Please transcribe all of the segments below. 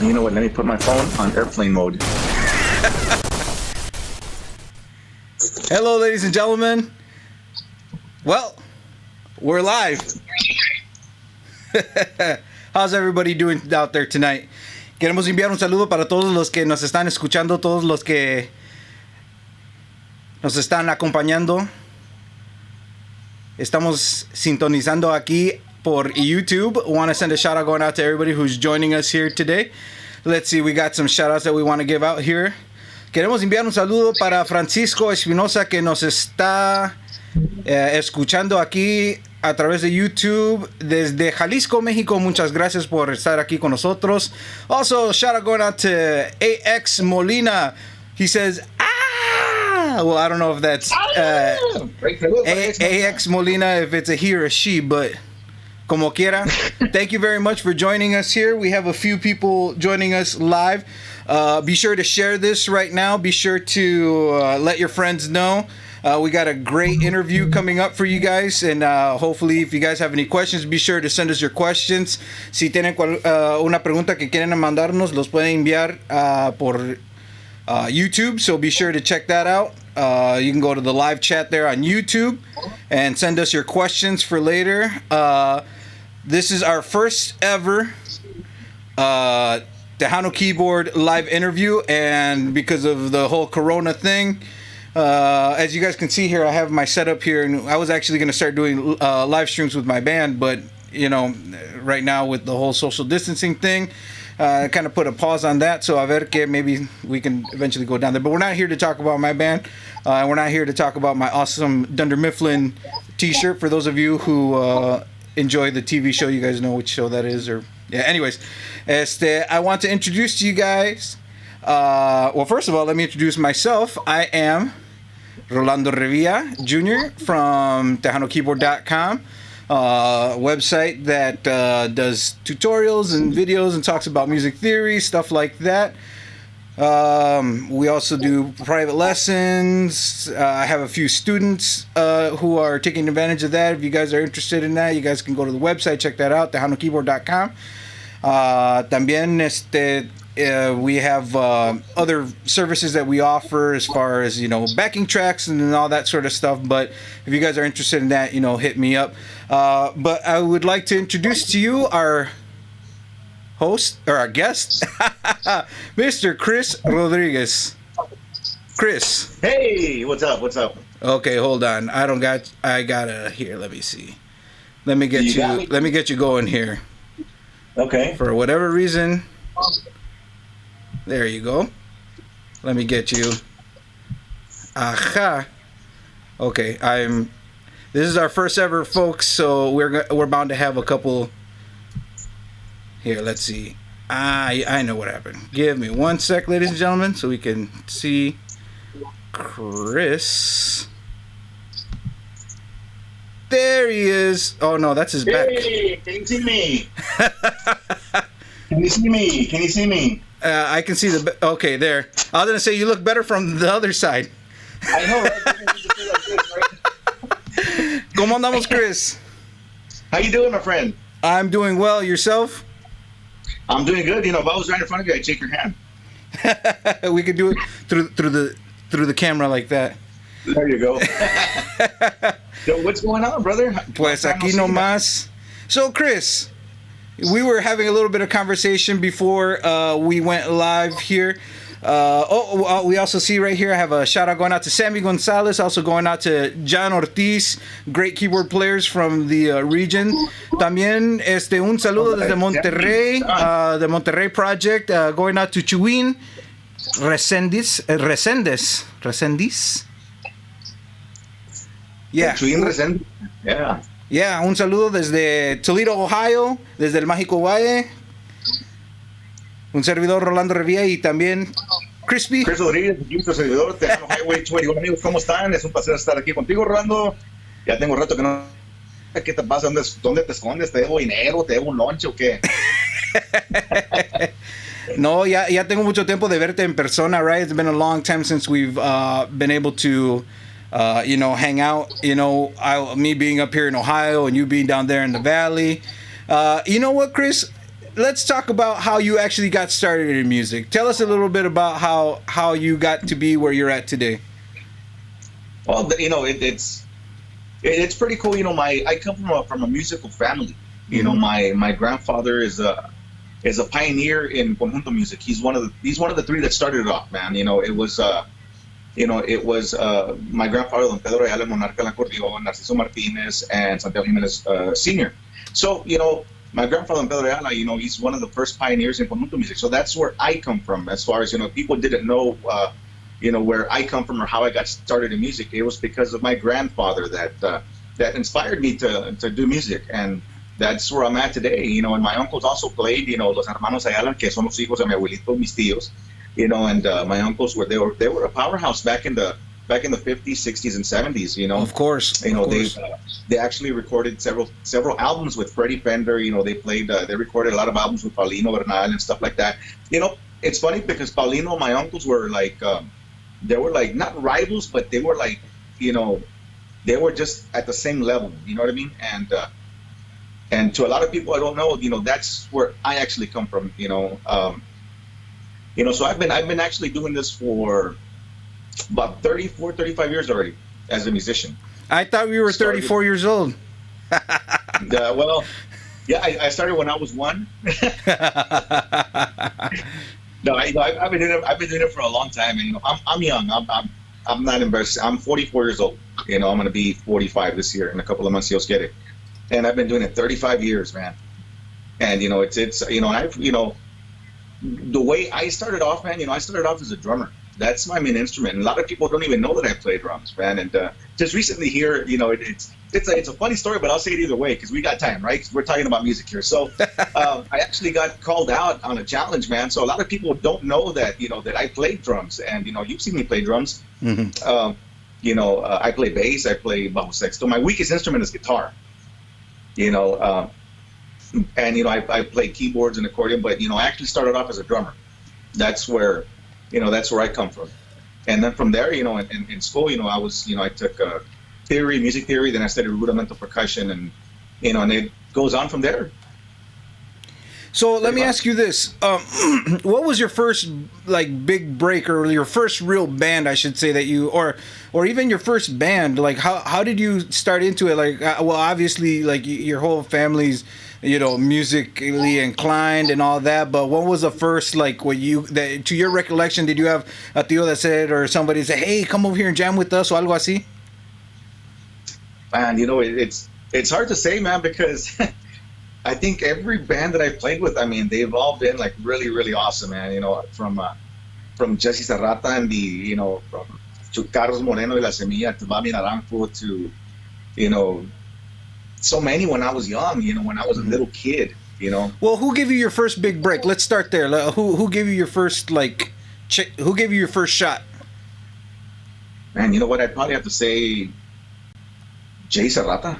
You know what? Let me put my phone on airplane mode. Hello, ladies and gentlemen. Well, we're live. How's everybody doing out there tonight? Queremos enviar un saludo para todos los que nos están escuchando, todos los que nos están acompañando. Estamos sintonizando aquí por YouTube. Want to send a shout out going out to everybody who's joining us here today. Let's see, we got some shout outs that we want to give out here. Queremos enviar un saludo para Francisco Espinosa que nos está escuchando aquí a través de YouTube desde Jalisco, México. Muchas gracias por estar aquí con nosotros. Also, shout out going out to AX Molina. He says, well, I don't know if that's AX Molina, if it's a he or a she, but como quiera. Thank you very much for joining us here. We have a few people joining us live. Be sure to share this right now. Be sure to let your friends know. We got a great interview coming up for you guys, and hopefully if you guys have any questions, be sure to send us your questions. Si tienen una pregunta que quieren mandarnos, los pueden enviar por YouTube, so be sure to check that out. You can go to the live chat there on YouTube and send us your questions for later. This is our first ever Tejano keyboard live interview, and because of the whole Corona thing, as you guys can see here, I have my setup here, and I was actually going to start doing live streams with my band, but you know, right now with the whole social distancing thing, I kind of put a pause on that. So a ver que maybe we can eventually go down there. But we're not here to talk about my band. We're not here to talk about my awesome Dunder Mifflin t-shirt. For those of you who enjoy the TV show, you guys know which show that is. Or yeah, anyways, I want to introduce to you guys. Well, first of all, let me introduce myself. I am Rolando Revilla Jr. from TejanoKeyboard.com, website that does tutorials and videos and talks about music theory, stuff like that. We also do private lessons. I have a few students who are taking advantage of that. If you guys are interested in that, you guys can go to the website, check that out, TejanoKeyboard.com. También we have other services that we offer as far as, you know, backing tracks and all that sort of stuff. But if you guys are interested in that, you know, hit me up. But I would like to introduce to you our host, or our guest, Mr. Chris Rodriguez. Chris. Hey, what's up? What's up? Okay, hold on. I gotta here. Let me see. Let me get you going here. Okay. For whatever reason. There you go. Let me get you. Aha. Okay, this is our first ever, folks, so we're bound to have a couple. Here, let's see. I know what happened. Give me 1 sec, ladies and gentlemen, so we can see Chris. There he is. Oh no, that's his back. Hey, can you see me? Can you see me? Can you see me? I can see okay, there. I was gonna say you look better from the other side. I know, right? ¿Cómo andamos, Chris? How you doing, my friend? I'm doing well. Yourself? I'm doing good. You know, if I was right in front of you, I'd shake your hand. We could do it through the camera like that. There you go. So what's going on, brother? Pues aquí nomás. So, Chris, we were having a little bit of conversation before we went live here. We also see right here, I have a shout out going out to Sammy Gonzalez, also going out to John Ortiz, great keyboard players from the region. También un saludo desde Monterrey, the Monterrey project, going out to Chuyin Resendiz. Yeah. Chuyin Resendiz. Yeah. Yeah, un saludo desde Toledo, Ohio, desde el Mágico Valle. Un servidor, Rolando Revilla, y también Crispy. Chris Rodríguez, nuestro servidor, Tejano Highway 21. Amigos, ¿cómo están? Es un placer estar aquí contigo, Rolando. Ya tengo rato que no... ¿Qué te pasa? ¿Dónde te escondes? ¿Te debo dinero? ¿Te debo un lunch o qué? No, ya tengo mucho tiempo de verte en persona, right? It's been a long time since we've been able to... hang out, me being up here in Ohio and you being down there in the valley. You know what, Chris? let's talk about how you actually got started in music. Tell us a little bit about how you got to be where you're at today. Well, it's pretty cool. I come from a musical family. My grandfather is a pioneer in conjunto music. He's one of the three that started it off, man. It was my grandfather, Don Pedro Ayala, Monarca del Acordeón, Narciso Martinez, and Santiago Jimenez Sr. So, my grandfather, Don Pedro Ayala, he's one of the first pioneers in conjunto music. So that's where I come from. As far as, people didn't know, where I come from or how I got started in music. It was because of my grandfather that inspired me to do music. And that's where I'm at today, and my uncles also played, los hermanos Ayala, que son los hijos de mi abuelito, mis tíos, and my uncles were a powerhouse back in the 50s, 60s, and 70s, Of course. They actually recorded several albums with Freddie Fender, they recorded a lot of albums with Paulino Bernal and stuff like that. It's funny because Paulino, my uncles were like, they were like not rivals, but they were like, they were just at the same level, you know what I mean? And to a lot of people I don't know, that's where I actually come from, so I've been actually doing this for about 34, 35 years already as a musician. I thought we were 34 years old. Well, yeah, I started when I was one. No, I've been doing it for a long time, and I'm young. I'm not embarrassed. I'm 44 years old. I'm going to be 45 this year in a couple of months. Dios quiere. And I've been doing it 35 years, man. And it's I've the way I started off, man. I started off as a drummer. That's my main instrument. And a lot of people don't even know that I play drums, man. And just recently here, it's a funny story, but I'll say it either way because we got time, right? 'Cause we're talking about music here. So I actually got called out on a challenge, man. So a lot of people don't know that that I play drums, and you've seen me play drums. Mm-hmm. I play bass, I play bajo sexto. My weakest instrument is guitar. And I play keyboards and accordion, but I actually started off as a drummer. That's where I come from. And then from there, in school, I took music theory, then I studied rudimental percussion, and and it goes on from there. So let me ask you this: what was your first big break, or your first real band, I should say, that you, or even your first band? Like how did you start into it? Well, obviously, your whole family's musically inclined and all that. But what was the first to your recollection? Did you have a tío that said, or somebody said, "Hey, come over here and jam with us," or algo así? Man, it's hard to say, man, because. I think every band that I played with, they've all been really, really awesome, man. From Jesse Serrata and from Carlos Moreno y La Semilla to Bobby Naranjo to, so many when I was young, when I was a little kid, Well, who gave you your first big break? Let's start there. Who gave you your first, who gave you your first shot? Man, you know what? I'd probably have to say Jay Serrata.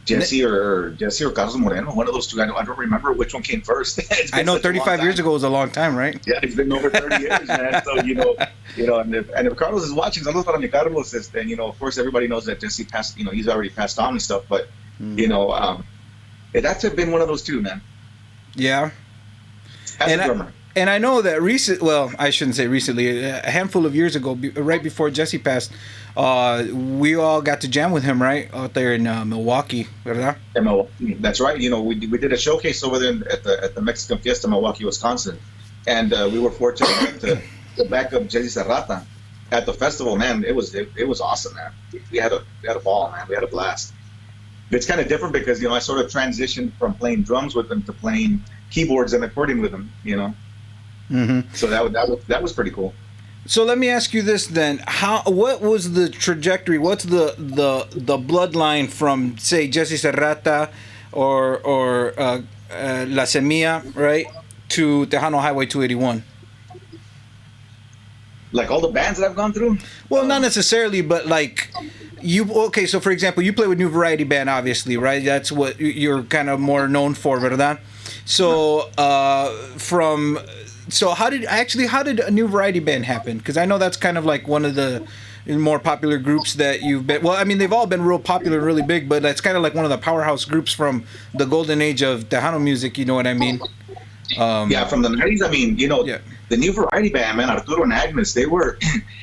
Jesse or Carlos Moreno, one of those two. I don't remember which one came first. I know 35 years ago was a long time, right? Yeah, it's been over 30 years, man. So and if Carlos is watching, saludos para mi Carlos. Then of course everybody knows that Jesse passed. He's already passed on and stuff. But it had to have been one of those two, man. Yeah. As a drummer. And I know that I shouldn't say recently, a handful of years ago, right before Jesse passed, we all got to jam with him, right? Out there in Milwaukee, ¿verdad? In Milwaukee. That's right. We did a showcase over there at the Mexican Fiesta, Milwaukee, Wisconsin. And we were fortunate to back up Jesse Serrata at the festival, man. It was awesome, man. We had a ball, man. We had a blast. It's kind of different because, I sort of transitioned from playing drums with them to playing keyboards and accordion with them, Mm-hmm. So that was pretty cool. So let me ask you this then: what was the trajectory? What's the bloodline from, say, Jesse Serrata or La Semilla, right, to Tejano Highway 281? Like all the bands that I've gone through? Well, not necessarily, but okay. So for example, you play with New Variety Band, obviously, right? That's what you're kind of more known for, ¿verdad? So how did a New Variety Band happen? Because I know that's kind of one of the more popular groups that you've been? Well, I mean, they've all been real popular, really big, but that's kind of like one of the powerhouse groups from the golden age of Tejano music. You know what I mean? Yeah, from the 90s. I mean, Yeah. the new variety band, man, Arturo and Agnes, they were,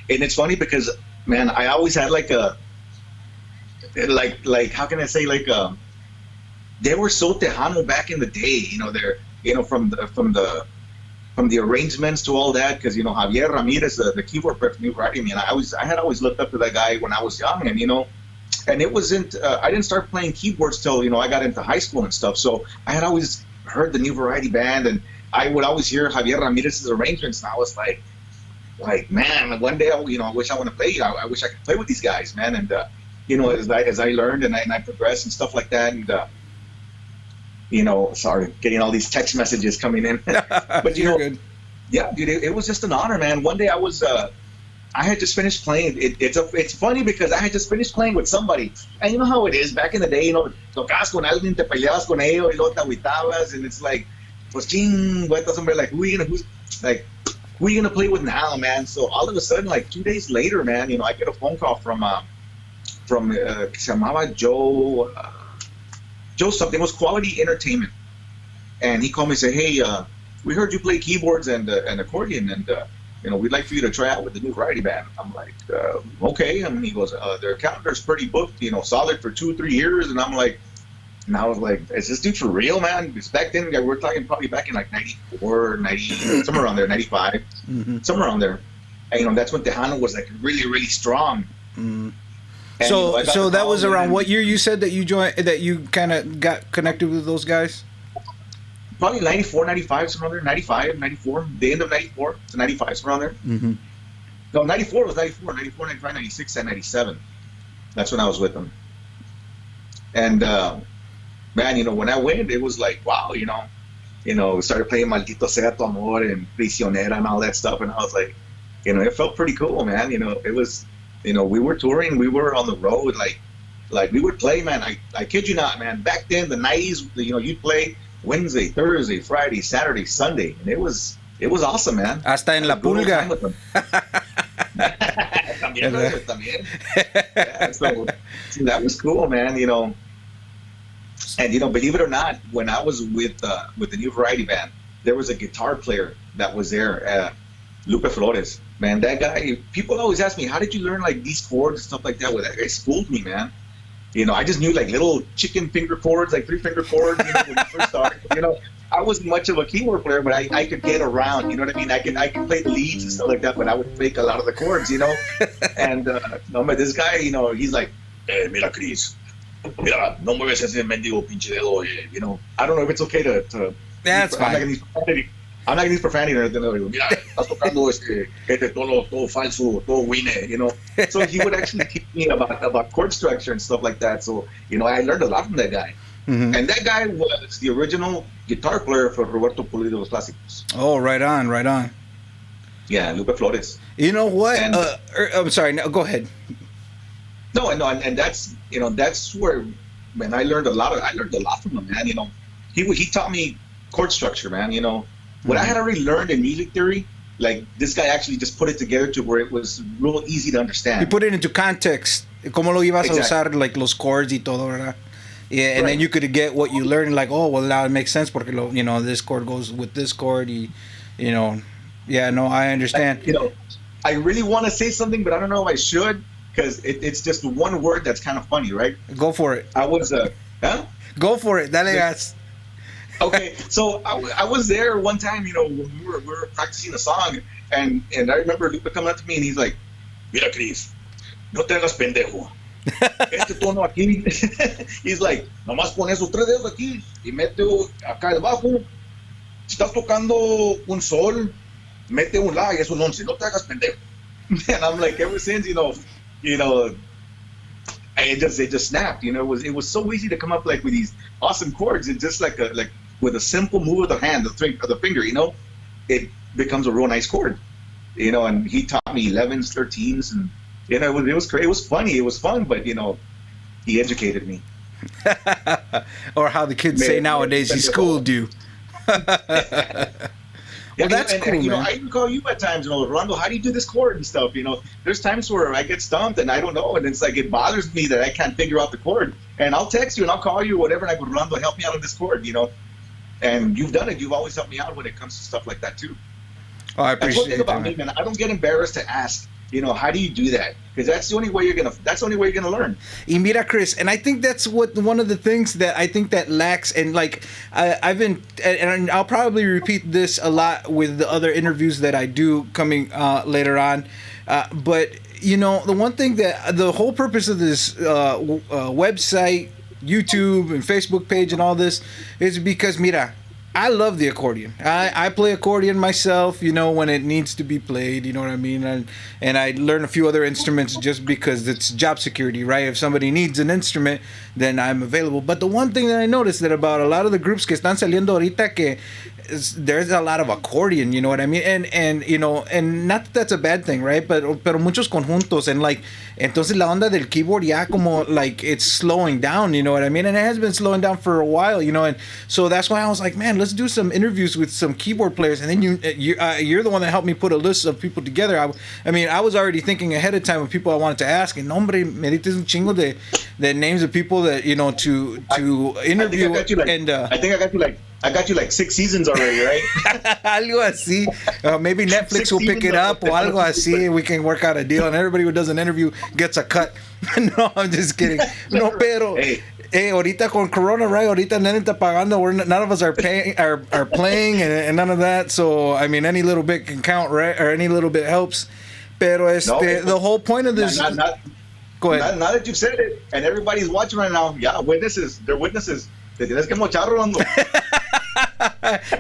and it's funny because, man, I always had like how can I say, they were so Tejano back in the day. They're, from the arrangements to all that, because Javier Ramirez, the keyboard player for New Variety, man, I had always looked up to that guy when I was young, and it wasn't. I didn't start playing keyboards till I got into high school and stuff. So I had always heard the New Variety band, and I would always hear Javier Ramirez's arrangements, and I was like, man, one day I wish I want to play. I wish I could play with these guys, man. And as I learned and I progressed and stuff like that, and sorry, getting all these text messages coming in. But good. Yeah, dude, it was just an honor, man. One day I had just finished playing. It's funny because I had just finished playing with somebody, and you know how it is back in the day. Tocabas con alguien, te peleabas con ellos, y luego te agüitabas, and it's like, pues ching, like who are you gonna play with now, man? So all of a sudden, like 2 days later, man, I get a phone call from se llamaba Joe something. It was Quality Entertainment, and he called me and said, hey, we heard you play keyboards and accordion, and we'd like for you to try out with the New Variety band. I'm like, okay. And he goes, their calendar's pretty booked, solid for 2-3 years. And I was like, is this dude for real, man? Because back then, we're talking probably back in like 94, 90, somewhere around there, 95, somewhere around there. And that's when Tejano was like really, really strong. Mm. So that was around what year you said that you joined, that you kind of got connected with those guys? Probably 94, 95, somewhere around there. 95, 94, the end of 94 to 95, somewhere around there. Mm-hmm. No, 94 was 94, 95, 96, and 97. That's when I was with them. And, man, when I went, it was like, wow, we started playing Maldito Sea Tu Amor and Prisionera and all that stuff. And I was like, it felt pretty cool, man. It was, we were touring, we were on the road, like we would play, man. I kid you not, man. Back then, the 90s, you'd play Wednesday, Thursday, Friday, Saturday, Sunday, and it was awesome, man. Hasta en la pulga. También. Yeah, so that was cool, man. And believe it or not, when I was with the New Variety band, there was a guitar player that was there, Lupe Flores. Man, that guy. People always ask me, how did you learn like these chords and stuff like that? Well, that guy schooled me, man. I just knew like little chicken finger chords, like 3-finger chords, when I first started. I wasn't much of a keyboard player, but I could get around, you know what I mean? I could play the leads and stuff like that, but I would fake a lot of the chords, And but this guy, he's like, mira, Chris, mira, no mueves ese mendigo pinche dedo, I don't know if it's okay to that's fine. I'm not going to use profanity or anything. Mira, estás tocando este tono todo falso, todo wine, So he would actually teach me about chord structure and stuff like that. So, I learned a lot from that guy. Mm-hmm. And that guy was the original guitar player for Roberto Pulido Los Clásicos. Oh, right on. Yeah, Lupe Flores. You know what? And, I'm sorry. No, go ahead. No, and that's that's where, man, I learned a lot from him, man. He taught me chord structure, man. What I had already learned in music theory, like this guy actually just put it together to where it was real easy to understand. You put it into context, cómo lo ibas a usar, like los chords y todo, ¿verdad? Yeah, and then you could get what you learned, like, oh, well, now it makes sense porque this chord goes with this chord, yeah, no, I understand. I really want to say something, but I don't know if I should, because it's just one word that's kind of funny, right? Go for it. I was, Go for it, dale gas. Okay, so I was there one time, when we were practicing a song, and I remember Lupe coming up to me and he's like, mira, Cris, no te hagas pendejo. Este tono aquí, he's like, nomás pon esos 3 dedos aquí y mete acá debajo. Si estás tocando un sol, mete un la y es un 11, no te hagas pendejo. And I'm like, ever since, it just snapped. It was so easy to come up like with these awesome chords. It's just like with a simple move of the hand, the finger, it becomes a real nice chord. And he taught me 11s, 13s, and it was great. It was funny. It was fun, but he educated me. Or how the kids say nowadays, he schooled you. Yeah, Well, that's cool, you know, man. I even call you at times, you know, Rondo, how do you do this chord and stuff? You know, there's times where I get stumped and I don't know, and it's like it bothers me that I can't figure out the chord. And I'll text you and I'll call you or whatever, and I go, Rondo, help me out on this chord, you know. And you've done it. You've always helped me out when it comes to stuff like that too. Oh, I That's one appreciate thing about that, me, man. I don't get embarrassed to ask, you know, how do you do that? Because that's the only way you're gonna learn. Y mira, Chris, and I think that's what one of the things that I think that lacks, and like I've been, and I'll probably repeat this a lot with the other interviews that I do coming later on, but you know, the one thing that the whole purpose of this website, YouTube, and Facebook page, and all this is because, mira, I love the accordion. I play accordion myself, you know, when it needs to be played, you know what I mean? And I learn a few other instruments just because it's job security, right? If somebody needs an instrument, then I'm available. But the one thing that I noticed that about a lot of the groups que están saliendo ahorita que there's a lot of accordion, you know what I mean? And you know, and not that that's a bad thing, right? Pero muchos conjuntos, and like, entonces la onda del keyboard ya como like it's slowing down, you know what I mean? And it has been slowing down for a while, you know, and so that's why I was like, man, let's do some interviews with some keyboard players. And then you're the one that helped me put a list of people together. I mean, I was already thinking ahead of time of people I wanted to ask, and hombre, me dices un chingo de names of people that, you know, to interview. I got you like 6 seasons already, right? Algo así. Maybe Netflix will pick it up or algo así. We can work out a deal, and everybody who does an interview gets a cut. No, I'm just kidding. No, pero hey, ahorita con Corona, right? Ahorita nadie está pagando. None of us are paying, are playing, and none of that. So I mean, any little bit can count, right? Or any little bit helps. Pero the whole point of this. Go ahead. Now that you've said it, and everybody's watching right now, yeah, witnesses. They're witnesses. Te tienes que mochar, Rolando.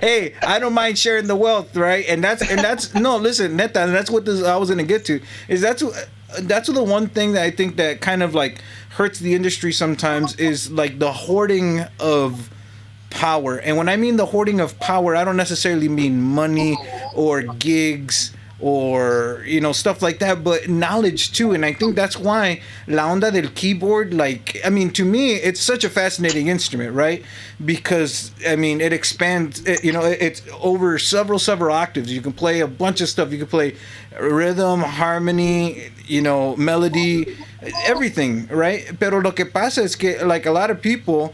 Hey, I don't mind sharing the wealth, right? And that's no, listen, neta, and that's what I was gonna get to. Is that's the one thing that I think that kind of like hurts the industry sometimes is like the hoarding of power. And when I mean the hoarding of power, I don't necessarily mean money or gigs or, you know, stuff like that, but knowledge too. And I think that's why la onda del keyboard, like, I mean, to me, it's such a fascinating instrument, right? Because, I mean, it expands, you know, it's over several octaves. You can play a bunch of stuff. You can play rhythm, harmony, you know, melody, everything, right? Pero lo que pasa es que, like, a lot of people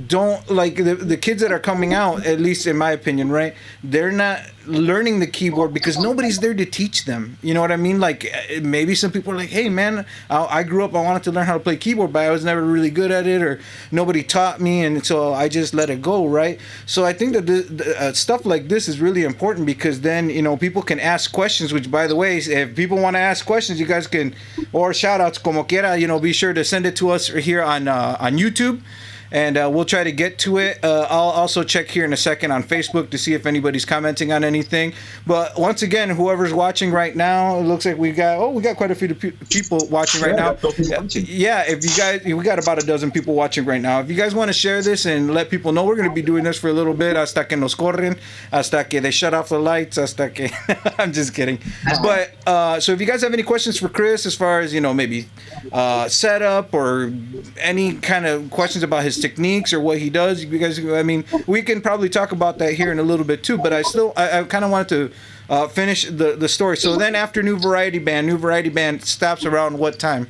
don't, like, the kids that are coming out, at least in my opinion, right, they're not learning the keyboard because nobody's there to teach them, you know what I mean? Like, maybe some people are like, hey man, I grew up, I wanted to learn how to play keyboard, but I was never really good at it, or nobody taught me, and so I just let it go, right? So I think that stuff like this is really important, because then, you know, people can ask questions, which, by the way, if people want to ask questions, you guys can, or shout outs como quiera, you know, be sure to send it to us here on YouTube. And we'll try to get to it. I'll also check here in a second on Facebook to see if anybody's commenting on anything. But once again, whoever's watching right now, it looks like we got quite a few people watching right now. Yeah, if you guys, we got about a dozen people watching right now. If you guys want to share this and let people know, we're going to be doing this for a little bit, hasta que nos corren, hasta que they shut off the lights, hasta que I'm just kidding. But so if you guys have any questions for Chris, as far as, you know, maybe setup or any kind of questions about his techniques or what he does, you guys, I mean, we can probably talk about that here in a little bit too, but I kind of wanted to finish the story. So then after New Variety Band stops around what time?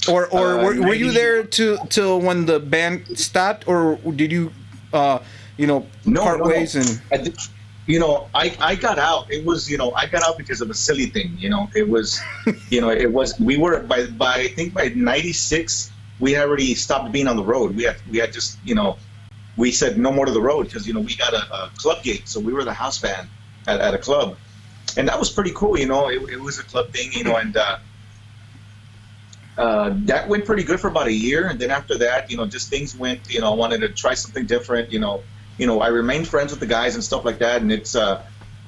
Or were you there till when the band stopped, or did you you know, part ways? And you know, I got out. It was, you know, I got out because of a silly thing. You know, it was, you know, we were by I think by '96. We had already stopped being on the road. We had just, you know, we said no more to the road, because, you know, we got a club gig. So we were the house band at a club. And that was pretty cool, you know. It was a club thing, you know, and that went pretty good for about a year. And then after that, you know, just things went, you know, I wanted to try something different, you know. I remained friends with the guys and stuff like that. And it's,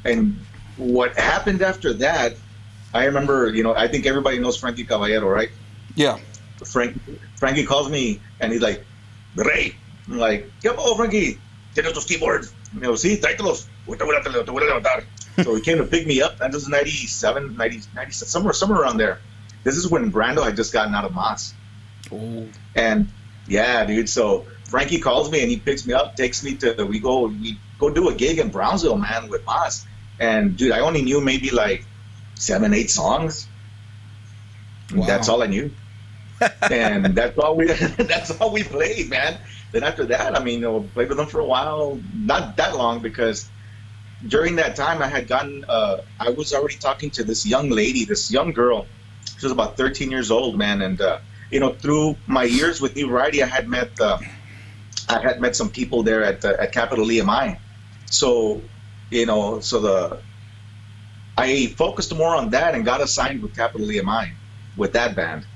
and what happened after that, I remember, you know, I think everybody knows Frankie Caballero, right? Yeah. Frankie calls me and he's like, Rey. I'm like, ¿qué pasó, Frankie? ¿Tienes tus keyboards? Y yo, sí, tráetelos. Te voy a levantar. So he came to pick me up. That was 97, 90, somewhere around there. This is when Brando had just gotten out of Moss. Oh. And yeah, dude. So Frankie calls me and he picks me up, takes me to, we go do a gig in Brownsville, man, with Mas. And dude, I only knew maybe like 7, 8 songs. Wow. That's all I knew. And that's all we played, man. Then after that, I mean, played with them for a while, not that long, because during that time I had gotten, I was already talking to this young lady, this young girl. She was about 13 years old, man. And, through my years with New Variety, I had met some people there at Capital EMI. So, I focused more on that and got assigned with Capital EMI with that band.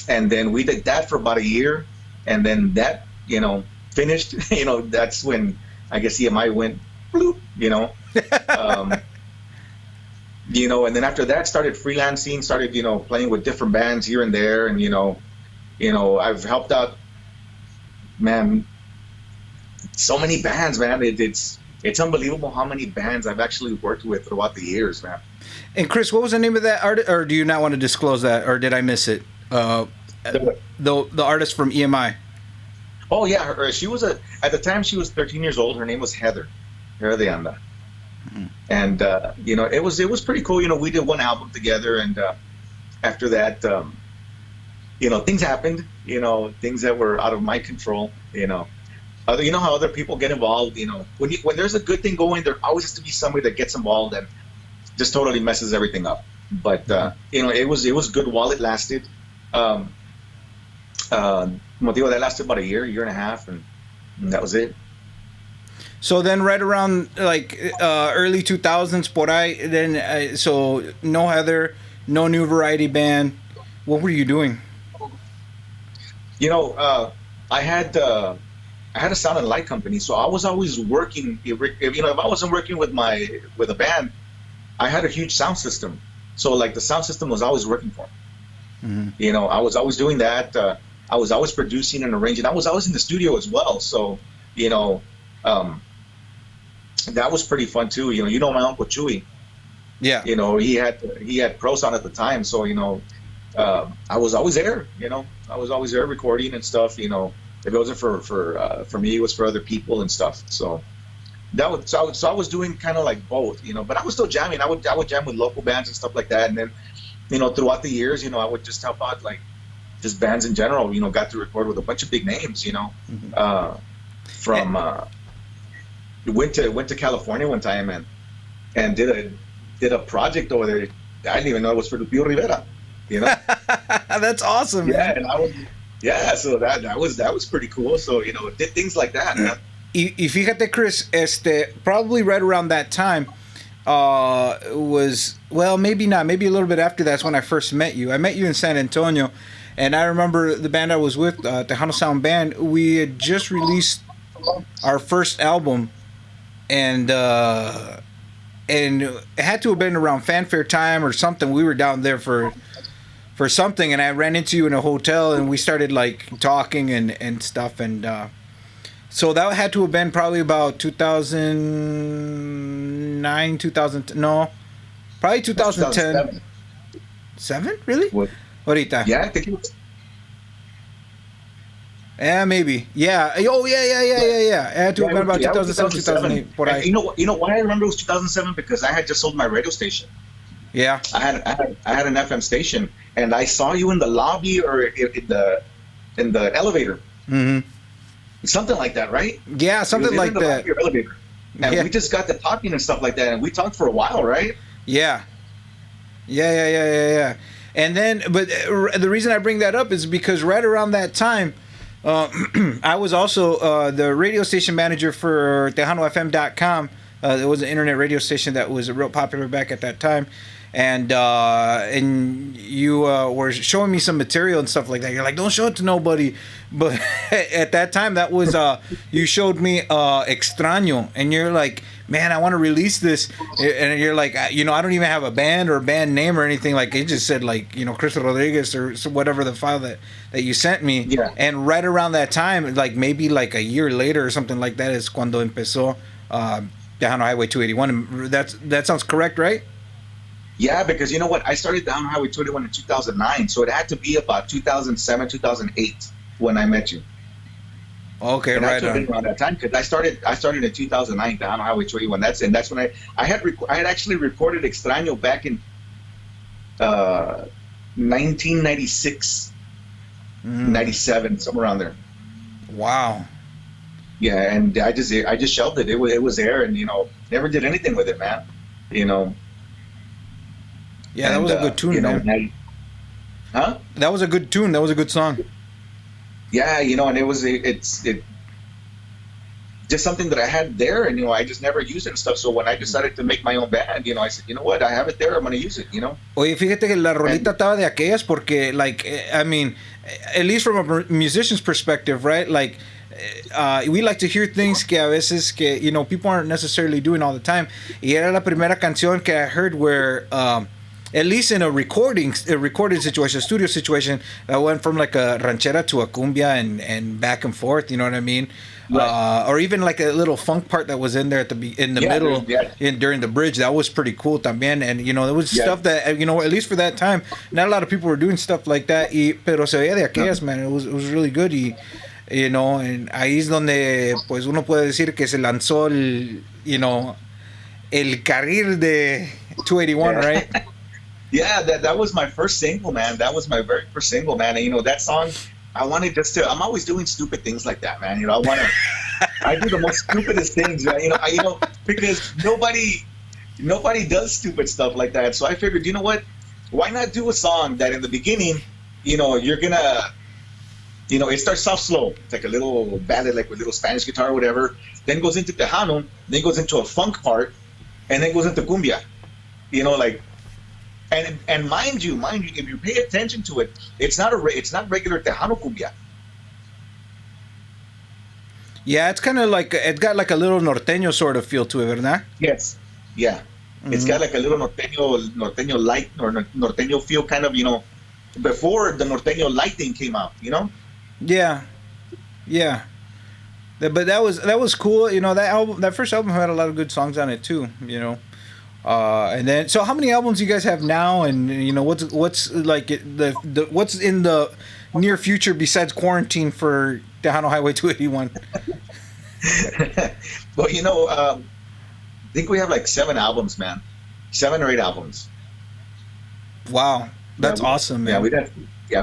And then we did that for about a year. And then that, finished, that's when I guess EMI went bloop, and then after that started freelancing, started, playing with different bands here and there. And, I've helped out, man, so many bands, man. It's unbelievable how many bands I've actually worked with throughout the years, man. And Chris, what was the name of that artist, or do you not want to disclose that, or did I miss it? The artist from EMI. Oh yeah, she was at the time she was 13 years old. Her name was Heather Hernandez. Mm-hmm. And it was pretty cool. We did one album together, and after that, things happened. Things that were out of my control. How other people get involved. When there's a good thing going, there always has to be somebody that gets involved and just totally messes everything up. But it was good while it lasted. Motivo, that lasted about a year and a half, and that was it. So then right around like early 2000s, por ahí, then so no Heather, no New Variety band. What were you doing? I had a sound and light company, so I was always working. If I wasn't working with a band, I had a huge sound system. So like the sound system was always working for me. Mm-hmm. I was always doing that. I was always producing and arranging. I was always in the studio as well. So, that was pretty fun too. My Uncle Chewy. Yeah. He had Pro Sound at the time. So, I was always there. I was always there recording and stuff. If it wasn't for me, it was for other people and stuff. So so I was doing kind of like both. But I was still jamming. I would jam with local bands and stuff like that. And then, throughout the years, I would just help out like just bands in general. Got to record with a bunch of big names. Mm-hmm. Went to California one time and did a project over there. I didn't even know it was for Lupillo Rivera. That's awesome. Yeah, man. And so that was pretty cool. So did things like that. Man. Y fíjate, Chris, probably right around that time was, well, maybe not, maybe a little bit after that's when I first met you. I met you in San Antonio, and I remember the band I was with, Tejano Sound Band. We had just released our first album, and it had to have been around fanfare time or something. We were down there for something, and I ran into you in a hotel, and we started like talking and stuff, and so that had to have been probably about 2009, 2000. No, probably 2010. 7? Really? What? Ahorita. Yeah, I think it was. Yeah, maybe. Yeah. Oh, yeah. It had to have been about 2007, 2008. And you know why I remember it was 2007? Because I had just sold my radio station. Yeah. I had an FM station, and I saw you in the lobby or in the elevator. Mm-hmm. Something like that, right? Yeah, something like that. Elevator. And we just got to talking and stuff like that, and we talked for a while, right? Yeah. And then, but the reason I bring that up is because right around that time, I was also the radio station manager for TejanoFM.com. It was an internet radio station that was real popular back at that time. And you were showing me some material and stuff like that. You're like, don't show it to nobody. But at that time, that was you showed me Extraño, and you're like, man, I want to release this. And you're like, I don't even have a band or a band name or anything. Like, it just said like, Chris Rodriguez or whatever the file that you sent me. Yeah. And right around that time, like maybe like a year later or something like that, is cuando empezó Tejano Highway 281. That sounds correct, right? Yeah, because you know what? I started down Highway 281 in 2009, so it had to be about 2007, 2008 when I met you. Okay, And I right took it on. around that time because I started in 2009 down Highway 21. That's when I had actually recorded Extraño back in 1996, Mm, 97, somewhere around there. wow. Yeah, and I just shelved it. It was there, and never did anything with it, man. You know, Yeah, that and was a good tune, man. huh? That was a good tune. That was a good song. Yeah, and it just something that I had there, and I just never used it and stuff. So when I decided to make my own band, I said, you know what, I have it there. I'm gonna use it. Oye, fíjate que la rolita And estaba de aquellas porque, like, I mean, at least from a musician's perspective, right? Like, we like to hear things que a veces que, people aren't necessarily doing all the time. Y era la primera canción que I heard where, at least in a recording situation, studio situation, I went from like a ranchera to a cumbia and back and forth. You know what I mean? right, Or even like a little funk part that was in there in the yeah, middle yeah, during the bridge. That was pretty cool también. And there was yeah. stuff that at least for that time, not a lot of people were doing stuff like that. Pero se veía de No, aquellas, man. It was really good. And ahí es donde pues uno puede decir que se lanzó el carril de 281, yeah. right? Yeah, that was my first single, man. That was my very first single, man. And that song, I wanted just to. I'm always doing stupid things like that, man. I do the most stupidest things, man. Because nobody does stupid stuff like that. So I figured, you know what? Why not do a song that in the beginning, you're gonna, it starts off slow. It's like a little ballad, like with little Spanish guitar or whatever. Then goes into Tejano, then goes into a funk part, and then goes into cumbia. Like. And mind you, if you pay attention to it, it's not regular Tejano cumbia. Yeah, it's kind of like it's got like a little norteño sort of feel to it, ¿verdad? Yes, yeah, it's Mm-hmm. got like a little norteño light or norteño feel, kind of, before the norteño light thing came out. Yeah, yeah. But that was cool. That first album had a lot of good songs on it too. And then, so how many albums do you guys have now? And what's like what's in the near future besides quarantine for Tejano Highway 281? Well, I think we have like 7 albums, man, 7 or 8 albums. Wow, Yeah, that's awesome, yeah, man.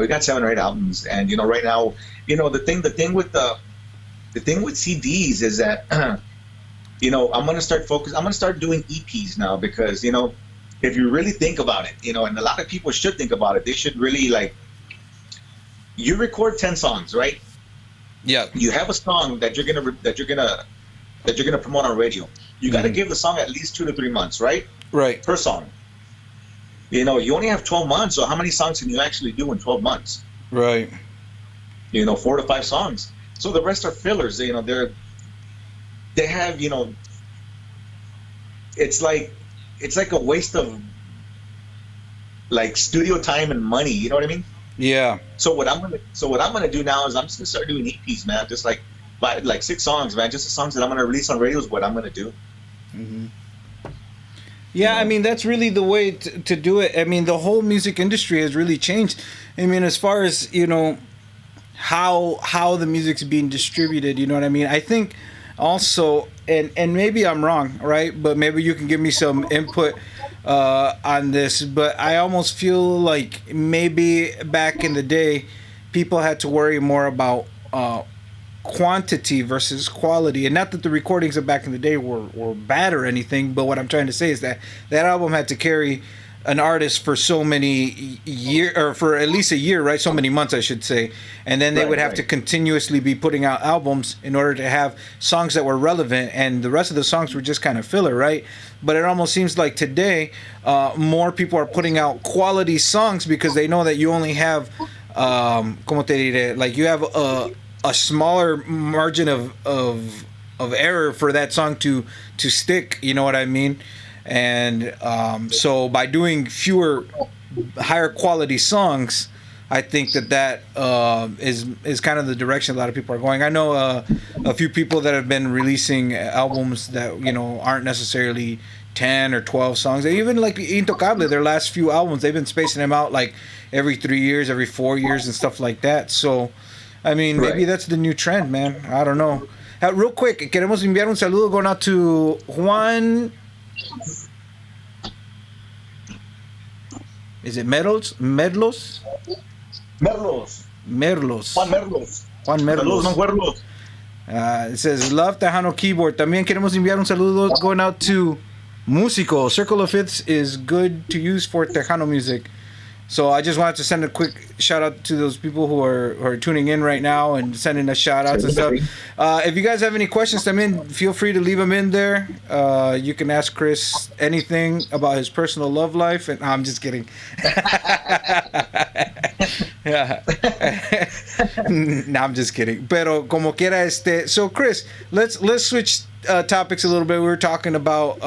we got 7 or 8 albums, and right now, the thing with CDs is that I'm gonna start doing EPs now, because if you really think about it, and a lot of people should think about it, they should really, like, you record 10 songs, right? Yeah. You have a song that you're gonna promote on radio. You got to Mhm. give the song at least 2 to 3 months, right? Right. Per song. You only have 12 months, so how many songs can you actually do in 12 months? Right. 4 to 5 songs. So the rest are fillers. They have, it's like a waste of, like, studio time and money. You know what I mean? Yeah. So what I'm gonna do now is I'm just gonna start doing EPs, man. Just like, by like 6 songs, man. Just the songs that I'm gonna release on radio is what I'm gonna do. Hmm. Yeah, I mean that's really the way to do it. I mean the whole music industry has really changed. I mean as far as how the music's being distributed. You know what I mean? I think also, and maybe I'm wrong, right? But maybe you can give me some input on this. But I almost feel like maybe back in the day, people had to worry more about quantity versus quality, and not that the recordings of back in the day were bad or anything, but what I'm trying to say is that that album had to carry an artist for so many year, or for at least a year, right? So many months, I should say, and then they Right, would have right. to continuously be putting out albums in order to have songs that were relevant, and the rest of the songs were just kind of filler, right? But it almost seems like today more people are putting out quality songs because they know that you only have como te diré, like you have a smaller margin of error for that song to stick. You know what I mean? And so by doing fewer, higher quality songs, I think that is kind of the direction a lot of people are going. I know a few people that have been releasing albums that aren't necessarily 10 or 12 songs. They even like Intocable, their last few albums, they've been spacing them out like every 3 years, every 4 years, and stuff like that. So I mean, maybe Right. that's the new trend, man. I don't know. Real quick, queremos enviar un saludo going out to Juan. Is it Medlos? Medlos? Merlos. Merlos. Juan Merlos. Juan Saludos, Merlos. Juan Merlos. It says, love Tejano keyboard. También queremos enviar un saludo going out to Músico. Circle of Fifths is good to use for Tejano music. So I just wanted to send a quick shout out to those people who are tuning in right now and sending us shout outs and stuff. If you guys have any questions, feel free to leave them in there. You can ask Chris anything about his personal love life. And I'm just kidding. Yeah. No, I'm just kidding. Pero como quiera so Chris, let's switch topics a little bit. We were talking about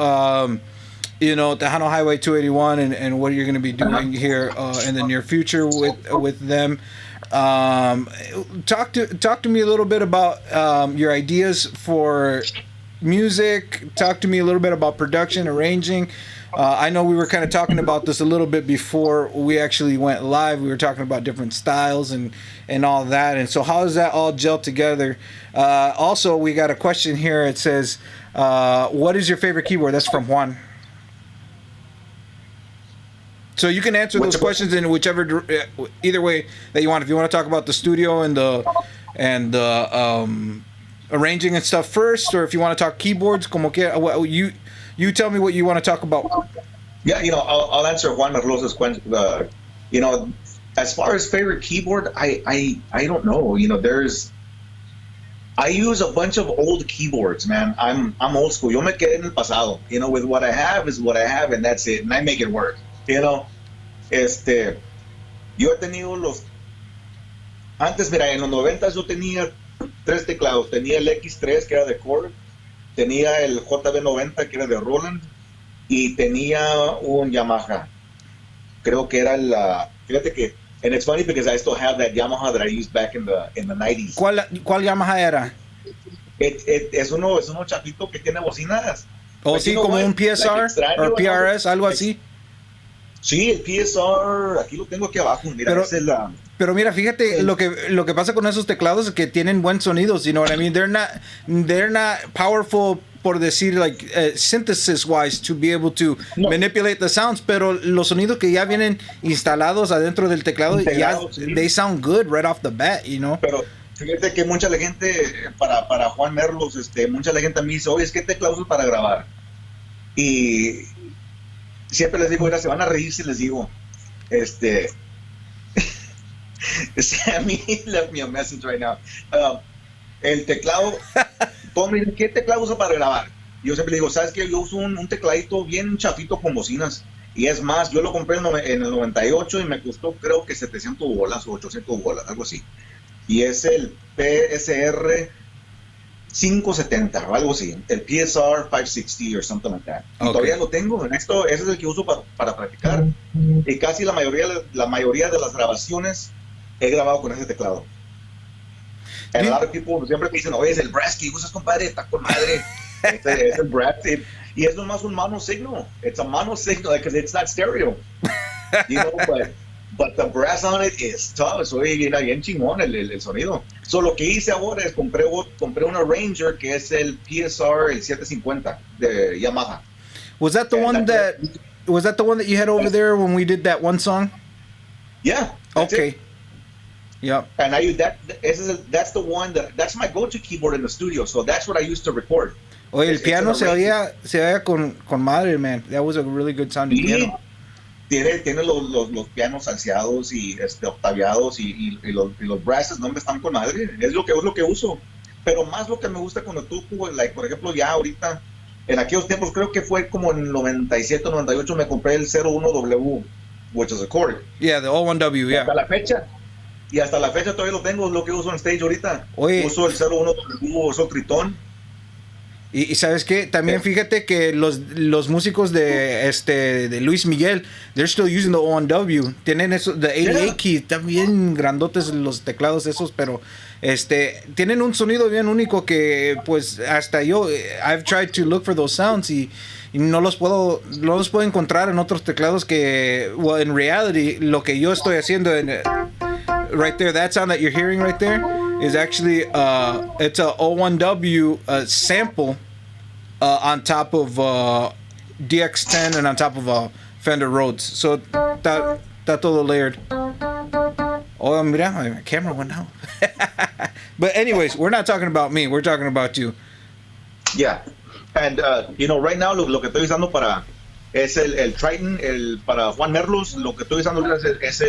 Tejano Highway 281 and what you're going to be doing here in the near future with them. Talk to me a little bit about your ideas for music. Talk to me a little bit about production, arranging. I know we were kind of talking about this a little bit before we actually went live. We were talking about different styles and all that. And so how does that all gel together? Also, we got a question here. It says, what is your favorite keyboard? That's from Juan. So you can answer those questions in whichever, either way that you want. If you want to talk about the studio and the arranging and stuff first, or if you want to talk keyboards, como quiera, you tell me what you want to talk about. Yeah, I'll answer Juan Merlos's question. As far as favorite keyboard, I don't know. I use a bunch of old keyboards, man. I'm old school. Yo me quedé en el pasado. With what I have is what I have, and that's it. And I make it work. Yo he tenido antes, mira, en los 90s yo tenía 3 teclados. Tenía el X3 que era de Chord, tenía el JB90 que era de Roland y tenía un Yamaha. Creo que era fíjate que, and it's funny because I still have that Yamaha that I used back in the 90s. ¿Cuál Yamaha era? Es uno chapito que tiene bocinas. ¿O sí, como un PSR o PRS, algo así? Sí, el PSR, aquí lo tengo aquí abajo. Mira, pero mira, fíjate, lo que pasa con esos teclados es que tienen buen sonidos, you know what I mean? They're not powerful, por decir, like synthesis wise, to be able to manipulate the sounds, pero los sonidos que ya vienen instalados adentro del teclado, sí. They sound good right off the bat, Pero fíjate que mucha la gente, para Juan Merlos, mucha la gente a mí dice, oye, es que teclados es para grabar. Y siempre les digo, mira, se van a reír si les digo, Sammy left me a message right now. El teclado, todos me dicen, ¿qué teclado uso para grabar? Yo siempre digo, ¿sabes qué? Yo uso un tecladito bien chafito con bocinas. Y es más, yo lo compré en el 98 y me costó creo que 700 bolas o 800 bolas, algo así. Y es el PSR 570 o algo así, el PSR 560 or something like that. Y todavía lo tengo. Ese es el que uso para practicar. Y casi la mayoría de las grabaciones he grabado con ese teclado. And a lot of people siempre me dicen, oye, es el brass que usas, compadre, está con madre. es el brass. Y es nomás un mono signal. It's a mono signal because it's not stereo. But the brass on it is tough. So bien chingón el sonido. So lo que hice ahora es compré un arranger que es el PSR, el 750 de Yamaha. Was that the one that you had over there when we did that one song? Yeah. Okay. Yeah. And I use that's the one that's my go-to keyboard in the studio. So that's what I used to record. Oye, el piano se oía con madre, man. That was a really good sounding piano. Tiene los pianos salseados y octaviados y los brasses no me están con madre. Es lo que uso. Pero más lo que me gusta cuando toco, like, por ejemplo, ya ahorita, en aquellos tiempos, creo que fue como en el 97, 98, me compré el 01W, which is a Chord. Yeah, the 01W, yeah. Hasta la fecha todavía lo tengo, es lo que uso en stage ahorita. Oye. Uso el 01W, uso Tritón. Y sabes qué, también fíjate que los músicos de Luis Miguel, they're still using the O1W. Tienen eso, the 88 key, están bien grandotes los teclados esos, pero tienen un sonido bien único que pues hasta yo I've tried to look for those sounds y no los puedo encontrar en otros teclados que, well, in reality lo que yo estoy haciendo right there, that sound that you're hearing right there, is actually it's a 01W sample on top of DX10 and on top of Fender Rhodes. So that todo layered. Oh, mira, my camera went out. But anyways, we're not talking about me. We're talking about you. Yeah. And, right now lo que estoy usando es el Triton, para Juan Merlos, lo que estoy usando es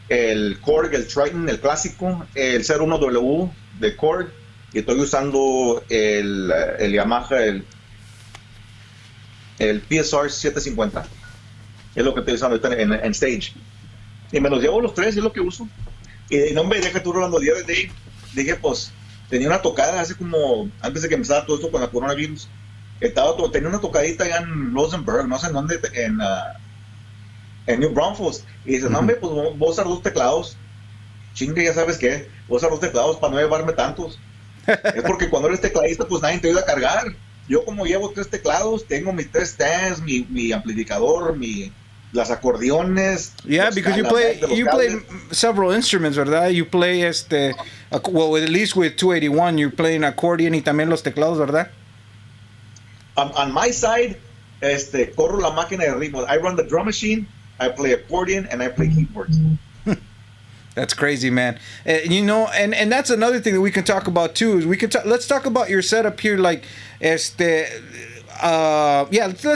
el Chord, el Triton, el clásico, el 01W de Chord, y estoy usando el Yamaha, el PSR 750. Es lo que estoy usando en stage. Y me los llevo los tres, es lo que uso. Y no me deja tú rolando el día de Dave. Dije, pues, tenía una tocada hace como, antes de que empezara todo esto con la coronavirus. Tenía una tocadita allá en Rosenberg, no sé en dónde, en New Braunfels. Y dice, no, hombre, pues voy a usar 2 teclados. Chingue, ya sabes qué, voy a usar 2 teclados para no llevarme tantos. Es porque cuando eres tecladista, pues nadie te ayuda a cargar. Yo como llevo 3 teclados, tengo mis 3 stands, mi amplificador, las acordeones. Yeah, because you play several instruments, ¿verdad? You play well, at least with 281, you're playing accordion y también los teclados, ¿verdad? On my side, corro la máquina de ritmo. I run the drum machine, I play accordion, and I play keyboards. That's crazy, man. And that's another thing that we can talk about too. Is let's talk about your setup here, like let's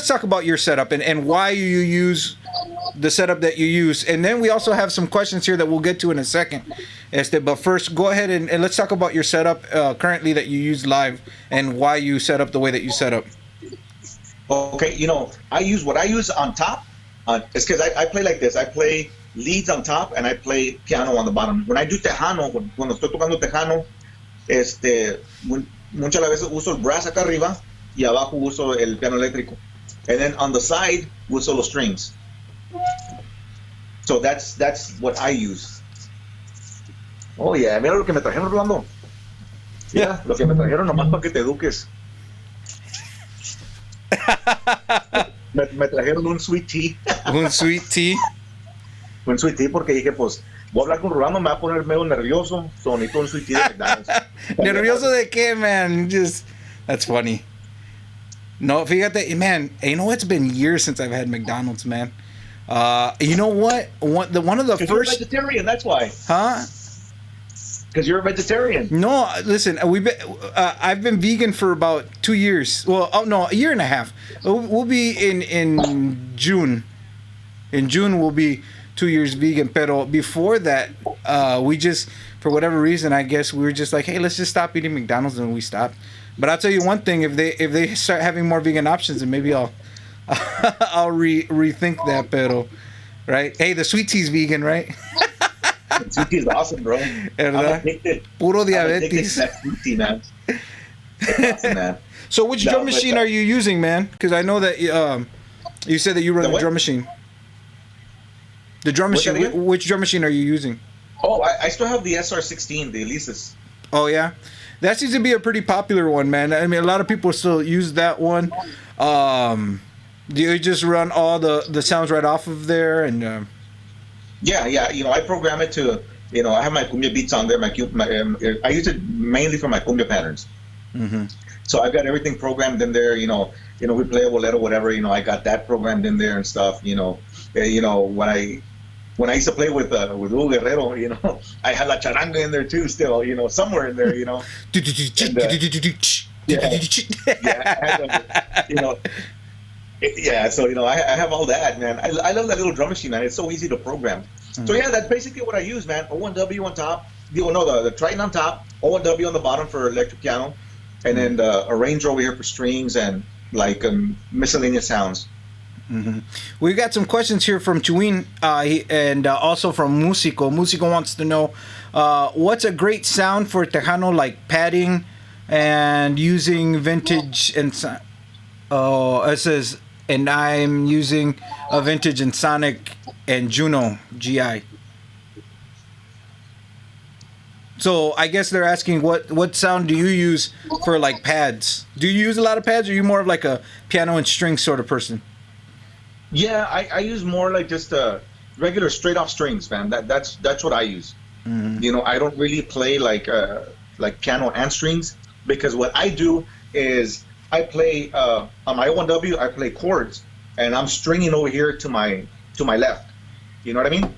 talk about your setup and why you use the setup that you use. And then we also have some questions here that we'll get to in a second. But first, go ahead and let's talk about your setup currently that you use live and why you set up the way that you set up. Okay, I use on top. It's because I play like this. I play leads on top and I play piano on the bottom. When I do Tejano, cuando estoy tocando Tejano, muchas veces uso el brass acá arriba y abajo uso el piano eléctrico. And then on the side, uso los strings. So that's what I use. Oh yeah, mira lo que me trajeron, Rolando. Mira, lo que me trajeron nomás para que te eduques. me trajeron un sweet tea. Un sweet tea. Un sweet tea porque dije, pues, voy a hablar con Rolando, me va a poner medio nervioso. So necesito un sweet tea de McDonald's. ¿Nervioso de qué, man? That's funny. No, fíjate, man, you know, it's been years since I've had McDonald's, man. You know what? One of the first. You're a vegetarian, that's why. Huh? Because you're a vegetarian. No, listen, I've been vegan for about 2 years. Well, a year and a half. We'll be in June. In June, we'll be 2 years vegan. Pero before that, we just, for whatever reason, I guess we were just like, hey, let's just stop eating McDonald's, and we stopped. But I'll tell you one thing: if they start having more vegan options, then maybe I'll rethink that. Pero, right? Hey, the sweet tea's vegan, right? Sweet tea is awesome, bro. I'm addicted. Puro diabetes. That's sweet tea, man. That's awesome, man. So which drum machine are you using, man? Because I know that you said that you run the drum machine. The drum machine. Which drum machine are you using? Oh, I still have the SR16, the Elises. Oh yeah, that seems to be a pretty popular one, man. I mean, a lot of people still use that one. Do you just run all the sounds right off of there and? Yeah. I program it to. I have my cumbia beats on there. I use it mainly for my cumbia patterns. Mm-hmm. So I've got everything programmed in there. We play a bolero, whatever. I got that programmed in there and stuff. When I used to play with Hugo Guerrero, I had la charanga in there too, still, somewhere in there, and, so I have all that, man. I love that little drum machine, man. It's so easy to program. Mm-hmm. So yeah, that's basically what I use, man. O1W on top, the Triton on top, O1W on the bottom for electric piano, and then a arranger over here for strings and like miscellaneous sounds. Mm-hmm. We got some questions here from Chuin and also from Musico. Musico wants to know what's a great sound for Tejano, like padding and using vintage and it says, and I'm using a vintage and Sonic and Juno GI. So I guess they're asking what sound do you use for like pads? Do you use a lot of pads, or are you more of like a piano and string sort of person? Yeah, I use more like just regular straight off strings, man. That's what I use. You know, I don't really play like piano and strings, because what I do is I play on my O1W, I play chords, and I'm stringing over here to my left. You know what I mean?